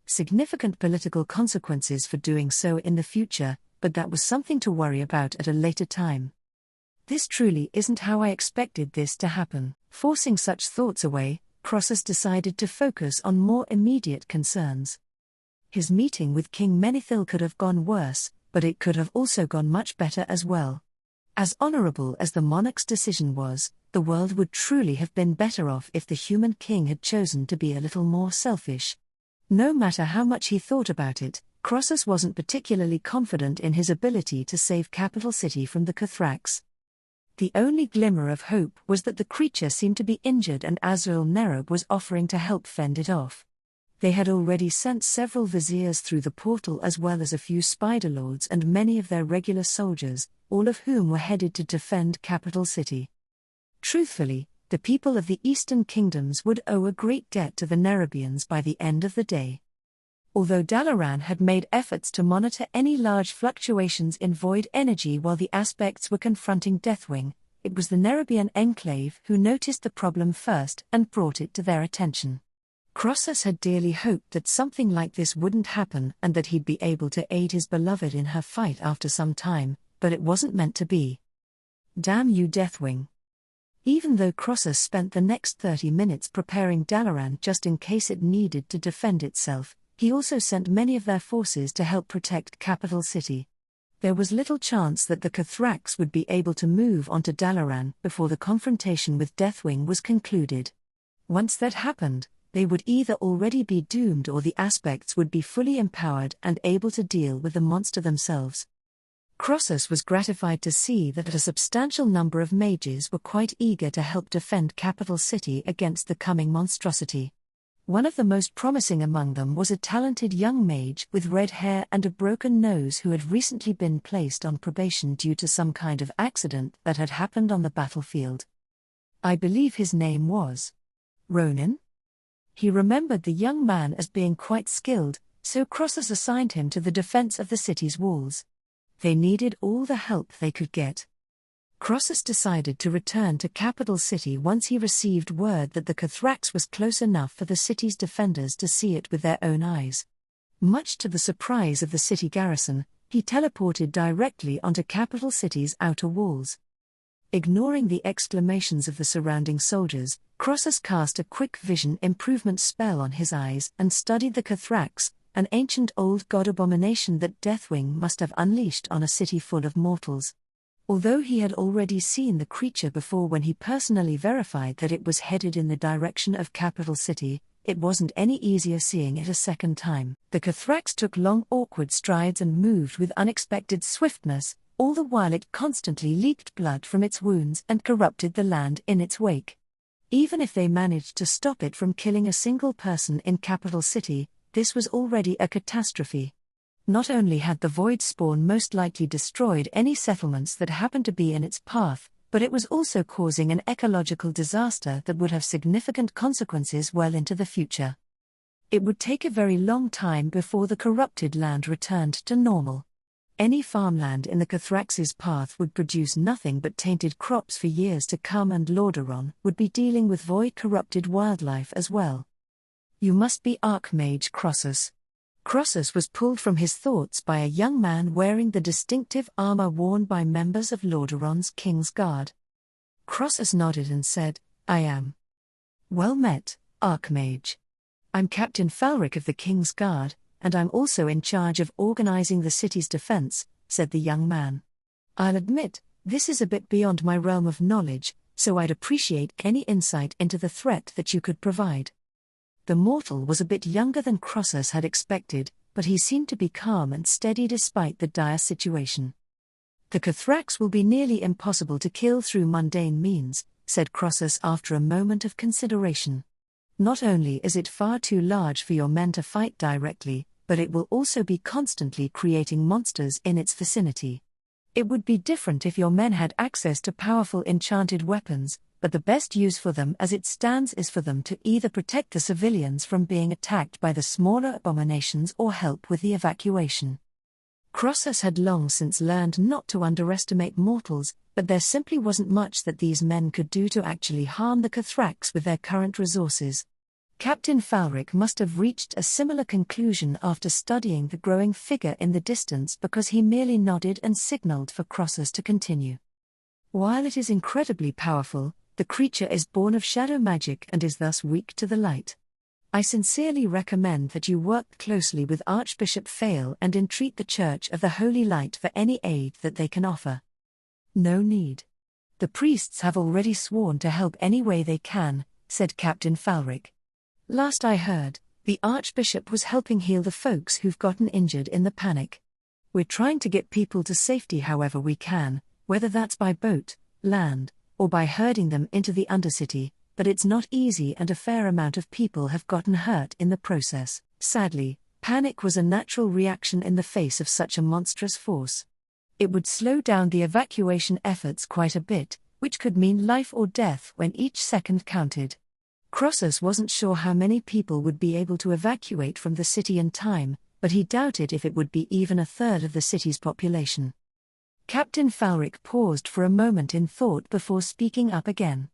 significant political consequences for doing so in the future, but that was something to worry about at a later time. "This truly isn't how I expected this to happen." Forcing such thoughts away, Crossus decided to focus on more immediate concerns. His meeting with King Menethil could have gone worse, but it could have also gone much better as well. As honorable as the monarch's decision was, the world would truly have been better off if the human king had chosen to be a little more selfish. No matter how much he thought about it, Crossus wasn't particularly confident in his ability to save Capital City from the Cathrax. The only glimmer of hope was that the creature seemed to be injured and Azrael Nerub was offering to help fend it off. They had already sent several viziers through the portal as well as a few spider lords and many of their regular soldiers, all of whom were headed to defend Capital City. Truthfully, the people of the Eastern Kingdoms would owe a great debt to the Nerubians by the end of the day. Although Dalaran had made efforts to monitor any large fluctuations in void energy while the aspects were confronting Deathwing, it was the Nerubian enclave who noticed the problem first and brought it to their attention. Crossus had dearly hoped that something like this wouldn't happen and that he'd be able to aid his beloved in her fight after some time, but it wasn't meant to be. Damn you, Deathwing. Even though Crossus spent the next 30 minutes preparing Dalaran just in case it needed to defend itself, he also sent many of their forces to help protect Capital City. There was little chance that the Cathrax would be able to move onto Dalaran before the confrontation with Deathwing was concluded. Once that happened, they would either already be doomed or the aspects would be fully empowered and able to deal with the monster themselves. Crossus was gratified to see that a substantial number of mages were quite eager to help defend Capital City against the coming monstrosity. One of the most promising among them was a talented young mage with red hair and a broken nose who had recently been placed on probation due to some kind of accident that had happened on the battlefield. I believe his name was Ronin? He remembered the young man as being quite skilled, so Croesus assigned him to the defense of the city's walls. They needed all the help they could get. Croesus decided to return to capital city once he received word that the Cathrax was close enough for the city's defenders to see it with their own eyes. Much to the surprise of the city garrison, he teleported directly onto capital city's outer walls. Ignoring the exclamations of the surrounding soldiers, Croesus cast a quick vision improvement spell on his eyes and studied the Cathrax, an ancient old god abomination that Deathwing must have unleashed on a city full of mortals. Although he had already seen the creature before when he personally verified that it was headed in the direction of capital city, it wasn't any easier seeing it a second time. The Cathrax took long awkward strides and moved with unexpected swiftness, all the while it constantly leaked blood from its wounds and corrupted the land in its wake. Even if they managed to stop it from killing a single person in capital city, this was already a catastrophe. Not only had the void spawn most likely destroyed any settlements that happened to be in its path, but it was also causing an ecological disaster that would have significant consequences well into the future. It would take a very long time before the corrupted land returned to normal. Any farmland in the Cathrax's path would produce nothing but tainted crops for years to come, and Lordaeron would be dealing with void-corrupted wildlife as well. You must be Archmage Croesus. Croesus was pulled from his thoughts by a young man wearing the distinctive armor worn by members of Lordaeron's King's Guard. Croesus nodded and said, I am. Well met, Archmage. I'm Captain Falric of the King's Guard, and I'm also in charge of organizing the city's defense, said the young man. I'll admit, this is a bit beyond my realm of knowledge, so I'd appreciate any insight into the threat that you could provide. The mortal was a bit younger than Croesus had expected, but he seemed to be calm and steady despite the dire situation. The Cathrax will be nearly impossible to kill through mundane means, said Croesus after a moment of consideration. Not only is it far too large for your men to fight directly, but it will also be constantly creating monsters in its vicinity. It would be different if your men had access to powerful enchanted weapons, but the best use for them as it stands is for them to either protect the civilians from being attacked by the smaller abominations or help with the evacuation. Croesus had long since learned not to underestimate mortals, but there simply wasn't much that these men could do to actually harm the Cathrax with their current resources. Captain Falric must have reached a similar conclusion after studying the growing figure in the distance, because he merely nodded and signaled for Croesus to continue. While it is incredibly powerful, the creature is born of shadow magic and is thus weak to the light. I sincerely recommend that you work closely with Archbishop Fail and entreat the Church of the Holy Light for any aid that they can offer. No need. The priests have already sworn to help any way they can, said Captain Falric. Last I heard, the Archbishop was helping heal the folks who've gotten injured in the panic. We're trying to get people to safety however we can, whether that's by boat, land, or by herding them into the Undercity, but it's not easy and a fair amount of people have gotten hurt in the process. Sadly, panic was a natural reaction in the face of such a monstrous force. It would slow down the evacuation efforts quite a bit, which could mean life or death when each second counted. Croesus wasn't sure how many people would be able to evacuate from the city in time, but he doubted if it would be even a third of the city's population. Captain Falric paused for a moment in thought before speaking up again.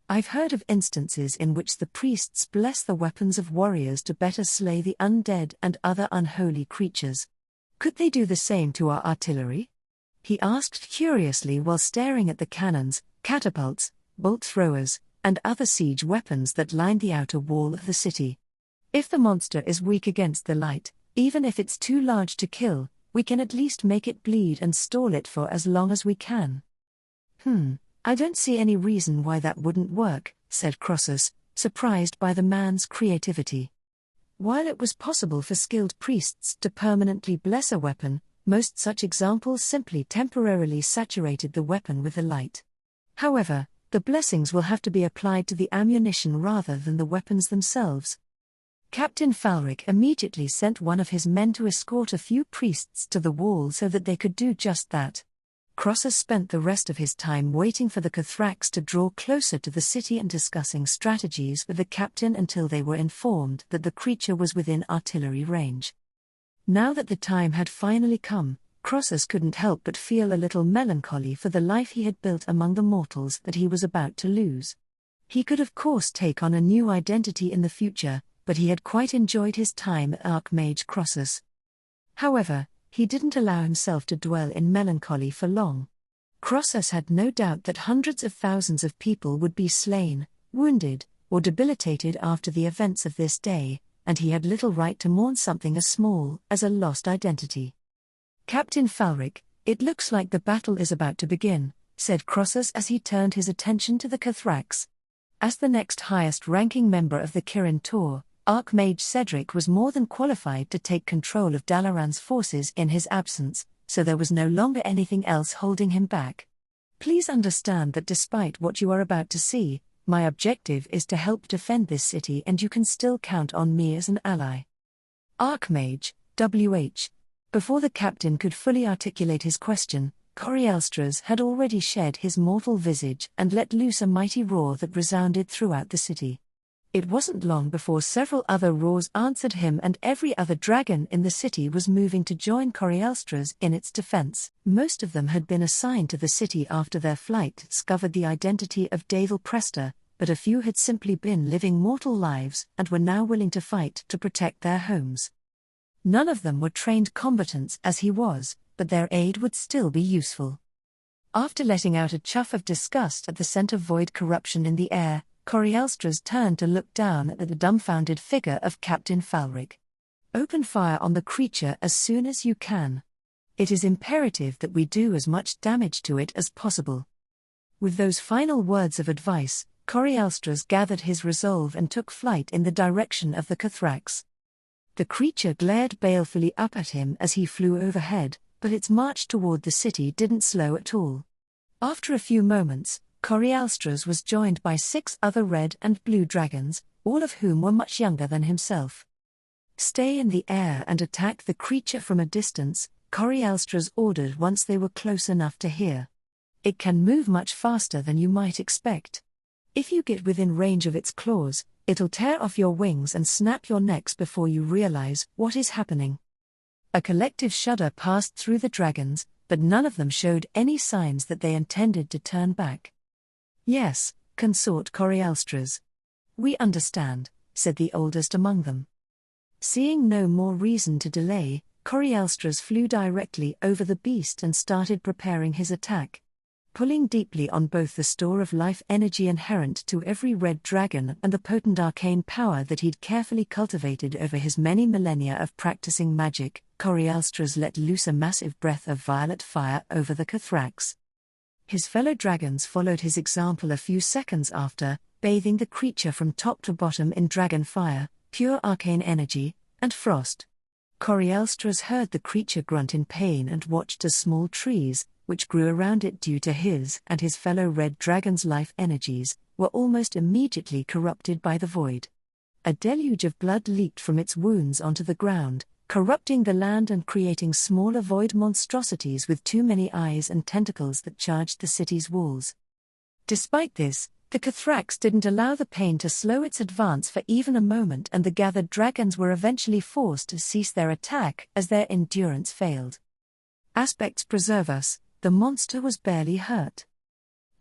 I've heard of instances in which the priests bless the weapons of warriors to better slay the undead and other unholy creatures. Could they do the same to our artillery? He asked curiously while staring at the cannons, catapults, bolt throwers, and other siege weapons that lined the outer wall of the city. If the monster is weak against the light, even if it's too large to kill, we can at least make it bleed and stall it for as long as we can. I don't see any reason why that wouldn't work, said Croesus, surprised by the man's creativity. While it was possible for skilled priests to permanently bless a weapon, most such examples simply temporarily saturated the weapon with the light. However, the blessings will have to be applied to the ammunition rather than the weapons themselves. Captain Falric immediately sent one of his men to escort a few priests to the wall so that they could do just that. Croesus spent the rest of his time waiting for the Cathrax to draw closer to the city and discussing strategies with the captain until they were informed that the creature was within artillery range. Now that the time had finally come, Croesus couldn't help but feel a little melancholy for the life he had built among the mortals that he was about to lose. He could of course take on a new identity in the future, but he had quite enjoyed his time at Archmage Croesus. However, he didn't allow himself to dwell in melancholy for long. Croesus had no doubt that hundreds of thousands of people would be slain, wounded, or debilitated after the events of this day, and he had little right to mourn something as small as a lost identity. "Captain Falric, it looks like the battle is about to begin," said Croesus as he turned his attention to the Cathrax. As the next highest-ranking member of the Kirin Tor, Archmage Cedric was more than qualified to take control of Dalaran's forces in his absence, so there was no longer anything else holding him back. "Please understand that despite what you are about to see, my objective is to help defend this city, and you can still count on me as an ally." Archmage, WH. Before the captain could fully articulate his question, Corielstras had already shed his mortal visage and let loose a mighty roar that resounded throughout the city. It wasn't long before several other roars answered him, and every other dragon in the city was moving to join Corielstras in its defense. Most of them had been assigned to the city after their flight discovered the identity of Davel Presta, but a few had simply been living mortal lives and were now willing to fight to protect their homes. None of them were trained combatants as he was, but their aid would still be useful. After letting out a chuff of disgust at the scent of void corruption in the air, Corielstras turned to look down at the dumbfounded figure of Captain Falric. "Open fire on the creature as soon as you can. It is imperative that we do as much damage to it as possible." With those final words of advice, Corielstras gathered his resolve and took flight in the direction of the Cathrax. The creature glared balefully up at him as he flew overhead, but its march toward the city didn't slow at all. After a few moments, Corielstras was joined by 6 other red and blue dragons, all of whom were much younger than himself. "Stay in the air and attack the creature from a distance," Corielstras ordered once they were close enough to hear. "It can move much faster than you might expect. If you get within range of its claws, it'll tear off your wings and snap your necks before you realize what is happening." A collective shudder passed through the dragons, but none of them showed any signs that they intended to turn back. "Yes, Consort Corielstras. We understand," said the oldest among them. Seeing no more reason to delay, Corielstras flew directly over the beast and started preparing his attack. Pulling deeply on both the store of life energy inherent to every red dragon and the potent arcane power that he'd carefully cultivated over his many millennia of practicing magic, Corielstras let loose a massive breath of violet fire over the Cathrax. His fellow dragons followed his example a few seconds after, bathing the creature from top to bottom in dragon fire, pure arcane energy, and frost. Corielstras heard the creature grunt in pain and watched as small trees, which grew around it due to his and his fellow red dragon's life energies, were almost immediately corrupted by the void. A deluge of blood leaked from its wounds onto the ground, corrupting the land and creating smaller void monstrosities with too many eyes and tentacles that charged the city's walls. Despite this, the Cathrax didn't allow the pain to slow its advance for even a moment, and the gathered dragons were eventually forced to cease their attack as their endurance failed. Aspects preserve us, the monster was barely hurt.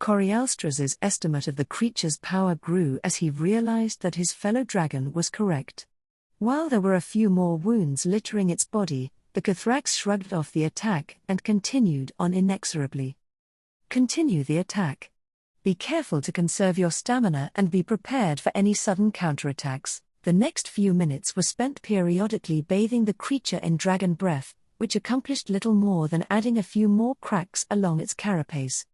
Corielstras' estimate of the creature's power grew as he realized that his fellow dragon was correct. While there were a few more wounds littering its body, the Cathrax shrugged off the attack and continued on inexorably. "Continue the attack. Be careful to conserve your stamina and be prepared for any sudden counterattacks." The next few minutes were spent periodically bathing the creature in dragon breath, which accomplished little more than adding a few more cracks along its carapace.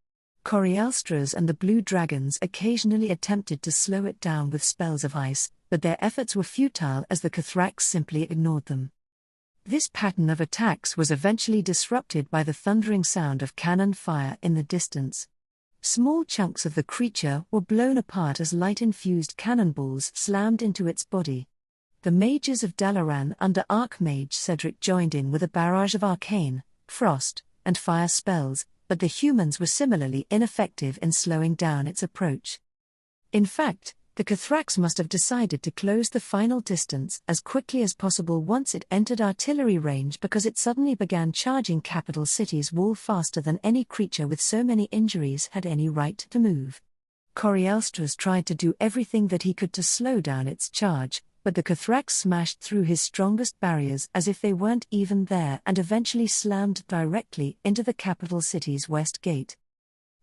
Corielstras and the blue dragons occasionally attempted to slow it down with spells of ice, but their efforts were futile as the Cathrax simply ignored them. This pattern of attacks was eventually disrupted by the thundering sound of cannon fire in the distance. Small chunks of the creature were blown apart as light-infused cannonballs slammed into its body. The mages of Dalaran under Archmage Cedric joined in with a barrage of arcane, frost, and fire spells, but the humans were similarly ineffective in slowing down its approach. In fact, the Cathrax must have decided to close the final distance as quickly as possible once it entered artillery range, because it suddenly began charging capital city's wall faster than any creature with so many injuries had any right to move. Corialstras tried to do everything that he could to slow down its charge, but the Cathrax smashed through his strongest barriers as if they weren't even there and eventually slammed directly into the capital city's west gate.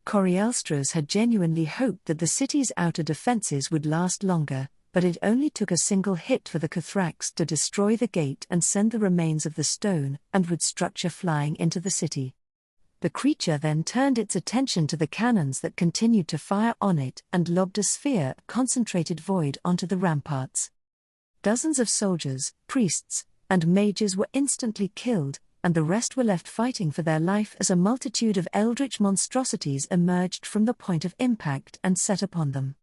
Corialstras had genuinely hoped that the city's outer defenses would last longer, but it only took a single hit for the Cathrax to destroy the gate and send the remains of the stone and wood structure flying into the city. The creature then turned its attention to the cannons that continued to fire on it and lobbed a sphere of concentrated void onto the ramparts. Dozens of soldiers, priests, and mages were instantly killed, and the rest were left fighting for their life as a multitude of eldritch monstrosities emerged from the point of impact and set upon them.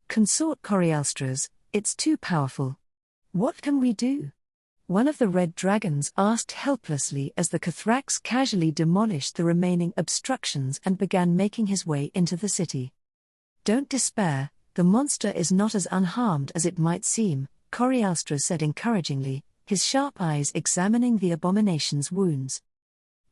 "Consort Corialstras, it's too powerful. What can we do?" one of the red dragons asked helplessly as the Cathrax casually demolished the remaining obstructions and began making his way into the city. "Don't despair, the monster is not as unharmed as it might seem," Corialstras said encouragingly, his sharp eyes examining the abomination's wounds.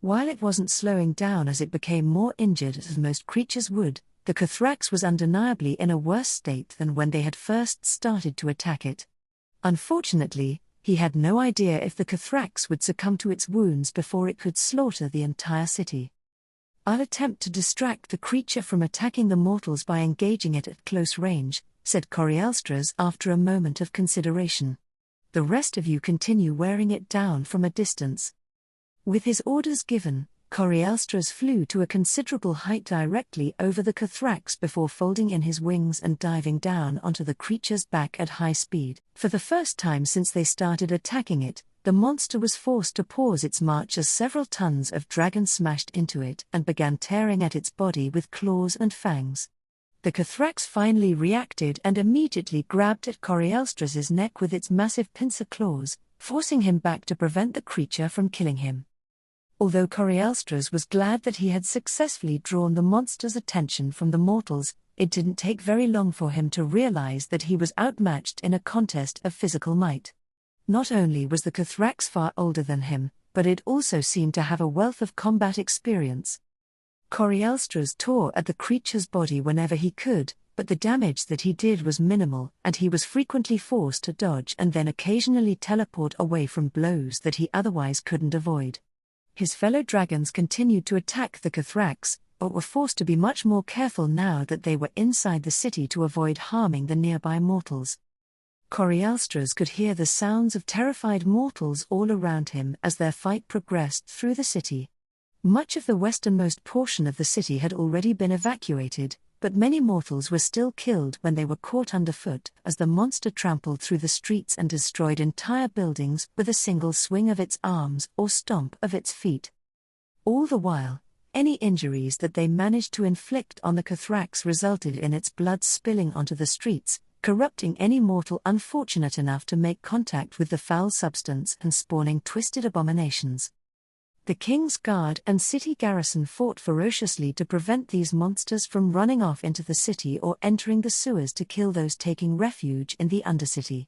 While it wasn't slowing down as it became more injured as most creatures would, the Cathrax was undeniably in a worse state than when they had first started to attack it. Unfortunately, he had no idea if the Cathrax would succumb to its wounds before it could slaughter the entire city. "I'll attempt to distract the creature from attacking the mortals by engaging it at close range," said Corialstras after a moment of consideration. "The rest of you continue wearing it down from a distance." With his orders given, Corialstras flew to a considerable height directly over the Cathrax before folding in his wings and diving down onto the creature's back at high speed. For the first time since they started attacking it, the monster was forced to pause its march as several tons of dragon smashed into it and began tearing at its body with claws and fangs. The Cathrax finally reacted and immediately grabbed at Corialstras's neck with its massive pincer claws, forcing him back to prevent the creature from killing him. Although Corialstras was glad that he had successfully drawn the monster's attention from the mortals, it didn't take very long for him to realize that he was outmatched in a contest of physical might. Not only was the Cathrax far older than him, but it also seemed to have a wealth of combat experience. Corialstras tore at the creature's body whenever he could, but the damage that he did was minimal, and he was frequently forced to dodge and then occasionally teleport away from blows that he otherwise couldn't avoid. His fellow dragons continued to attack the Cathrax, but were forced to be much more careful now that they were inside the city to avoid harming the nearby mortals. Corialstras could hear the sounds of terrified mortals all around him as their fight progressed through the city. Much of the westernmost portion of the city had already been evacuated, but many mortals were still killed when they were caught underfoot as the monster trampled through the streets and destroyed entire buildings with a single swing of its arms or stomp of its feet. All the while, any injuries that they managed to inflict on the Cathrax resulted in its blood spilling onto the streets, corrupting any mortal unfortunate enough to make contact with the foul substance and spawning twisted abominations. The King's Guard and city garrison fought ferociously to prevent these monsters from running off into the city or entering the sewers to kill those taking refuge in the Undercity.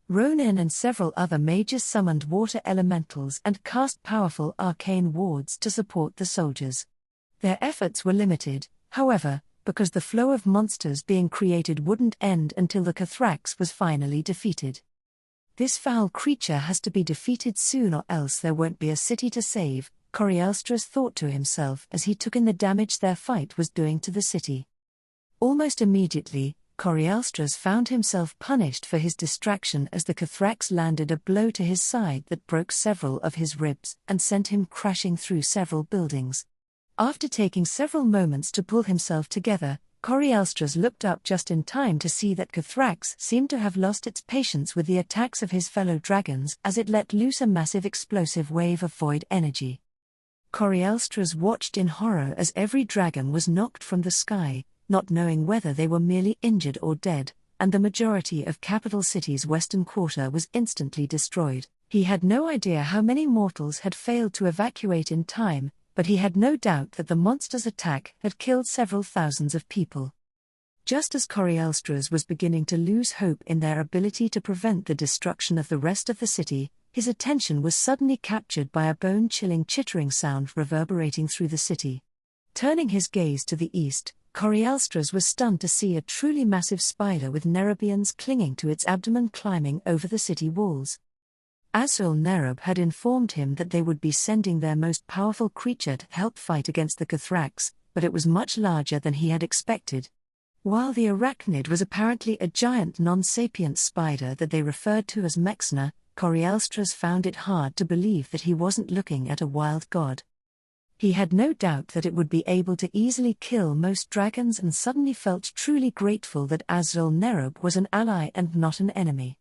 Ronin and several other mages summoned water elementals and cast powerful arcane wards to support the soldiers. Their efforts were limited, however, because the flow of monsters being created wouldn't end until the Cathrax was finally defeated. "This foul creature has to be defeated soon or else there won't be a city to save," Corialstras thought to himself as he took in the damage their fight was doing to the city. Almost immediately, Corialstras found himself punished for his distraction as the Cathrax landed a blow to his side that broke several of his ribs and sent him crashing through several buildings. After taking several moments to pull himself together, Corialstras looked up just in time to see that Cathrax seemed to have lost its patience with the attacks of his fellow dragons as it let loose a massive explosive wave of void energy. Corialstras watched in horror as every dragon was knocked from the sky, not knowing whether they were merely injured or dead, and the majority of capital city's western quarter was instantly destroyed. He had no idea how many mortals had failed to evacuate in time, but he had no doubt that the monster's attack had killed several thousands of people. Just as Corielstras was beginning to lose hope in their ability to prevent the destruction of the rest of the city, his attention was suddenly captured by a bone-chilling chittering sound reverberating through the city. Turning his gaze to the east, Corielstras was stunned to see a truly massive spider with Nerubians clinging to its abdomen climbing over the city walls. Azrael Nerub had informed him that they would be sending their most powerful creature to help fight against the Cathrax, but it was much larger than he had expected. While the arachnid was apparently a giant non-sapient spider that they referred to as Mexna, Corielstras found it hard to believe that he wasn't looking at a wild god. He had no doubt that it would be able to easily kill most dragons and suddenly felt truly grateful that Azrael Nerub was an ally and not an enemy.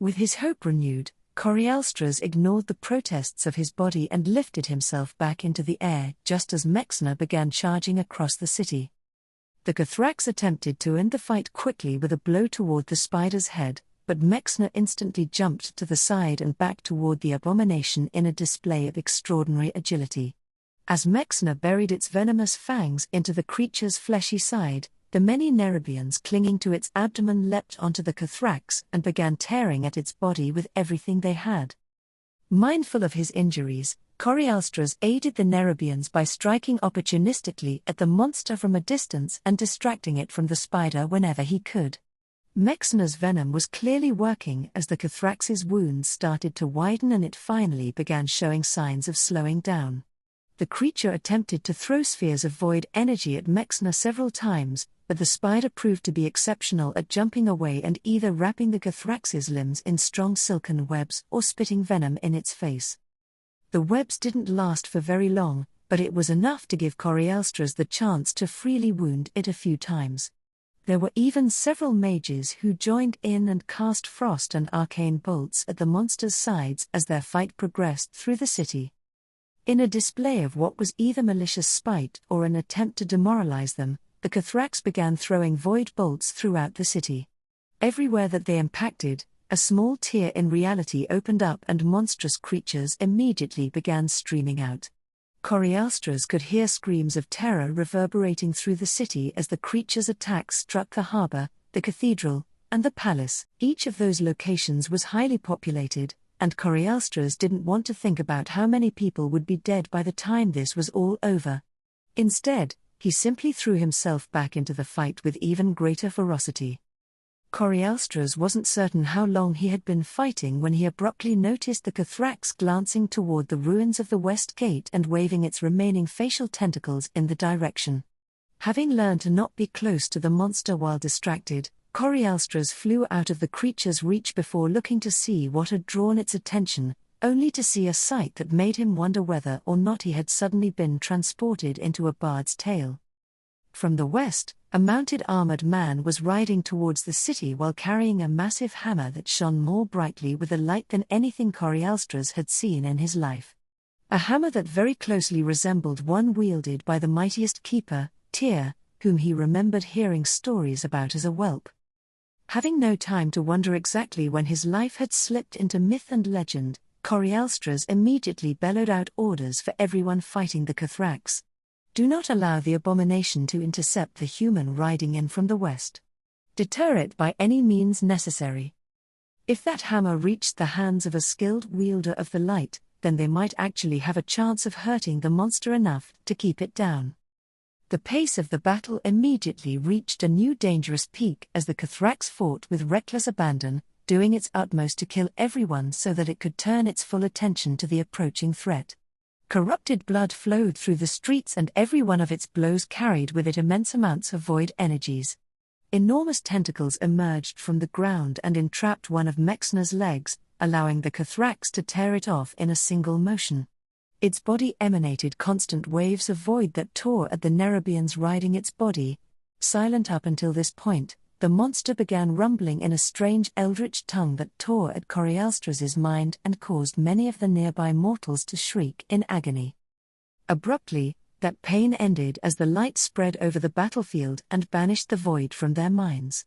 With his hope renewed, Corielstras ignored the protests of his body and lifted himself back into the air just as Mexna began charging across the city. The Cathrax attempted to end the fight quickly with a blow toward the spider's head, but Mexna instantly jumped to the side and back toward the abomination in a display of extraordinary agility. As Mexna buried its venomous fangs into the creature's fleshy side, the many Nerubians clinging to its abdomen leapt onto the Cathrax and began tearing at its body with everything they had. Mindful of his injuries, Corielstras aided the Nerubians by striking opportunistically at the monster from a distance and distracting it from the spider whenever he could. Mexna's venom was clearly working as the Cathrax's wounds started to widen and it finally began showing signs of slowing down. The creature attempted to throw spheres of void energy at Mexna several times, but the spider proved to be exceptional at jumping away and either wrapping the Cathrax's limbs in strong silken webs or spitting venom in its face. The webs didn't last for very long, but it was enough to give Corielstras the chance to freely wound it a few times. There were even several mages who joined in and cast frost and arcane bolts at the monster's sides as their fight progressed through the city. In a display of what was either malicious spite or an attempt to demoralize them, the Cathrax began throwing void bolts throughout the city. Everywhere that they impacted, a small tear in reality opened up and monstrous creatures immediately began streaming out. Corielstras could hear screams of terror reverberating through the city as the creature's attacks struck the harbor, the cathedral, and the palace. Each of those locations was highly populated, and Corielstras didn't want to think about how many people would be dead by the time this was all over. Instead, he simply threw himself back into the fight with even greater ferocity. Corielstras wasn't certain how long he had been fighting when he abruptly noticed the Cathrax glancing toward the ruins of the West Gate and waving its remaining facial tentacles in the direction. Having learned to not be close to the monster while distracted, Corielstras flew out of the creature's reach before looking to see what had drawn its attention, only to see a sight that made him wonder whether or not he had suddenly been transported into a bard's tale. From the west, a mounted armored man was riding towards the city while carrying a massive hammer that shone more brightly with a light than anything Corielstras had seen in his life. A hammer that very closely resembled one wielded by the mightiest keeper, Tyr, whom he remembered hearing stories about as a whelp. Having no time to wonder exactly when his life had slipped into myth and legend, Corielstras immediately bellowed out orders for everyone fighting the Cathrax. Do not allow the abomination to intercept the human riding in from the west. Deter it by any means necessary. If that hammer reached the hands of a skilled wielder of the light, then they might actually have a chance of hurting the monster enough to keep it down. The pace of the battle immediately reached a new dangerous peak as the Cathrax fought with reckless abandon, doing its utmost to kill everyone so that it could turn its full attention to the approaching threat. Corrupted blood flowed through the streets and every one of its blows carried with it immense amounts of void energies. Enormous tentacles emerged from the ground and entrapped one of Mexna's legs, allowing the Cathrax to tear it off in a single motion. Its body emanated constant waves of void that tore at the Nerubians riding its body. Silent up until this point, the monster began rumbling in a strange eldritch tongue that tore at Corielstras' mind and caused many of the nearby mortals to shriek in agony. Abruptly, that pain ended as the light spread over the battlefield and banished the void from their minds.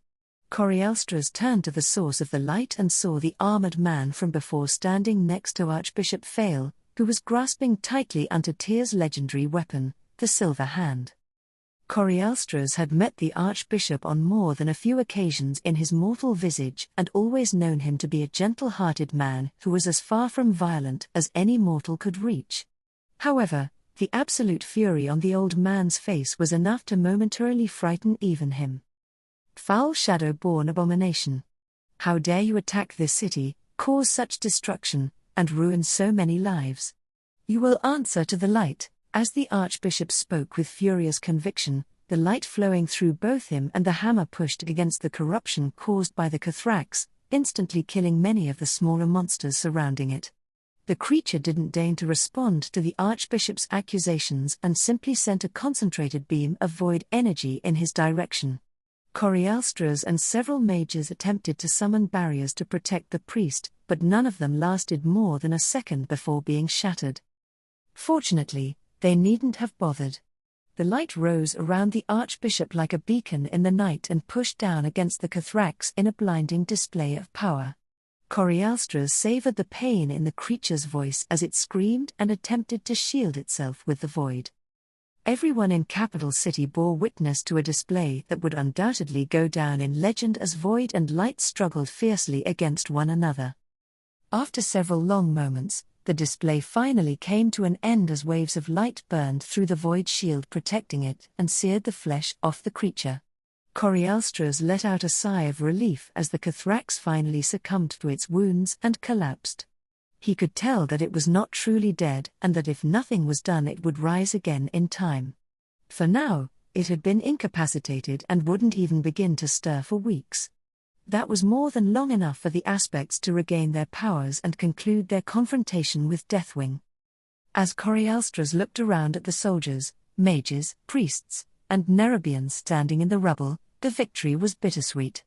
Corielstras turned to the source of the light and saw the armored man from before standing next to Archbishop Fail, who was grasping tightly onto Tyr's legendary weapon, the Silver Hand. Corialstras had met the Archbishop on more than a few occasions in his mortal visage and always known him to be a gentle-hearted man who was as far from violent as any mortal could reach. However, the absolute fury on the old man's face was enough to momentarily frighten even him. "Foul shadow-born abomination! How dare you attack this city, cause such destruction, and ruin so many lives? You will answer to the light." As the Archbishop spoke with furious conviction, the light flowing through both him and the hammer pushed against the corruption caused by the Cathrax, instantly killing many of the smaller monsters surrounding it. The creature didn't deign to respond to the Archbishop's accusations and simply sent a concentrated beam of void energy in his direction. Corialstras and several mages attempted to summon barriers to protect the priest, but none of them lasted more than a second before being shattered. Fortunately, they needn't have bothered. The light rose around the Archbishop like a beacon in the night and pushed down against the Cathrax in a blinding display of power. Corialstras savored the pain in the creature's voice as it screamed and attempted to shield itself with the void. Everyone in Capital City bore witness to a display that would undoubtedly go down in legend as void and light struggled fiercely against one another. After several long moments, the display finally came to an end as waves of light burned through the void shield protecting it and seared the flesh off the creature. Corialstras let out a sigh of relief as the Cathrax finally succumbed to its wounds and collapsed. He could tell that it was not truly dead and that if nothing was done it would rise again in time. For now, it had been incapacitated and wouldn't even begin to stir for weeks. That was more than long enough for the aspects to regain their powers and conclude their confrontation with Deathwing. As Corialstras looked around at the soldiers, mages, priests, and Nerubians standing in the rubble, the victory was bittersweet.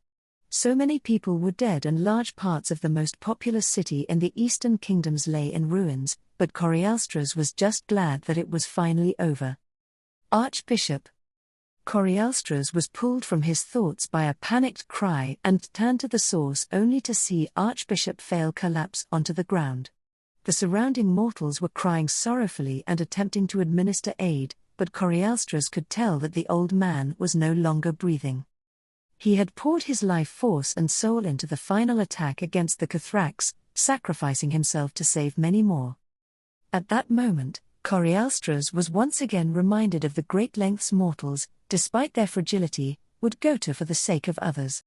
So many people were dead and large parts of the most populous city in the Eastern Kingdoms lay in ruins, but Corialstras was just glad that it was finally over. Archbishop. Corialstras was pulled from his thoughts by a panicked cry and turned to the source only to see Archbishop Fail collapse onto the ground. The surrounding mortals were crying sorrowfully and attempting to administer aid, but Corialstras could tell that the old man was no longer breathing. He had poured his life force and soul into the final attack against the Cathrax, sacrificing himself to save many more. At that moment, Corialstras was once again reminded of the great lengths mortals, despite their fragility, would go to for the sake of others.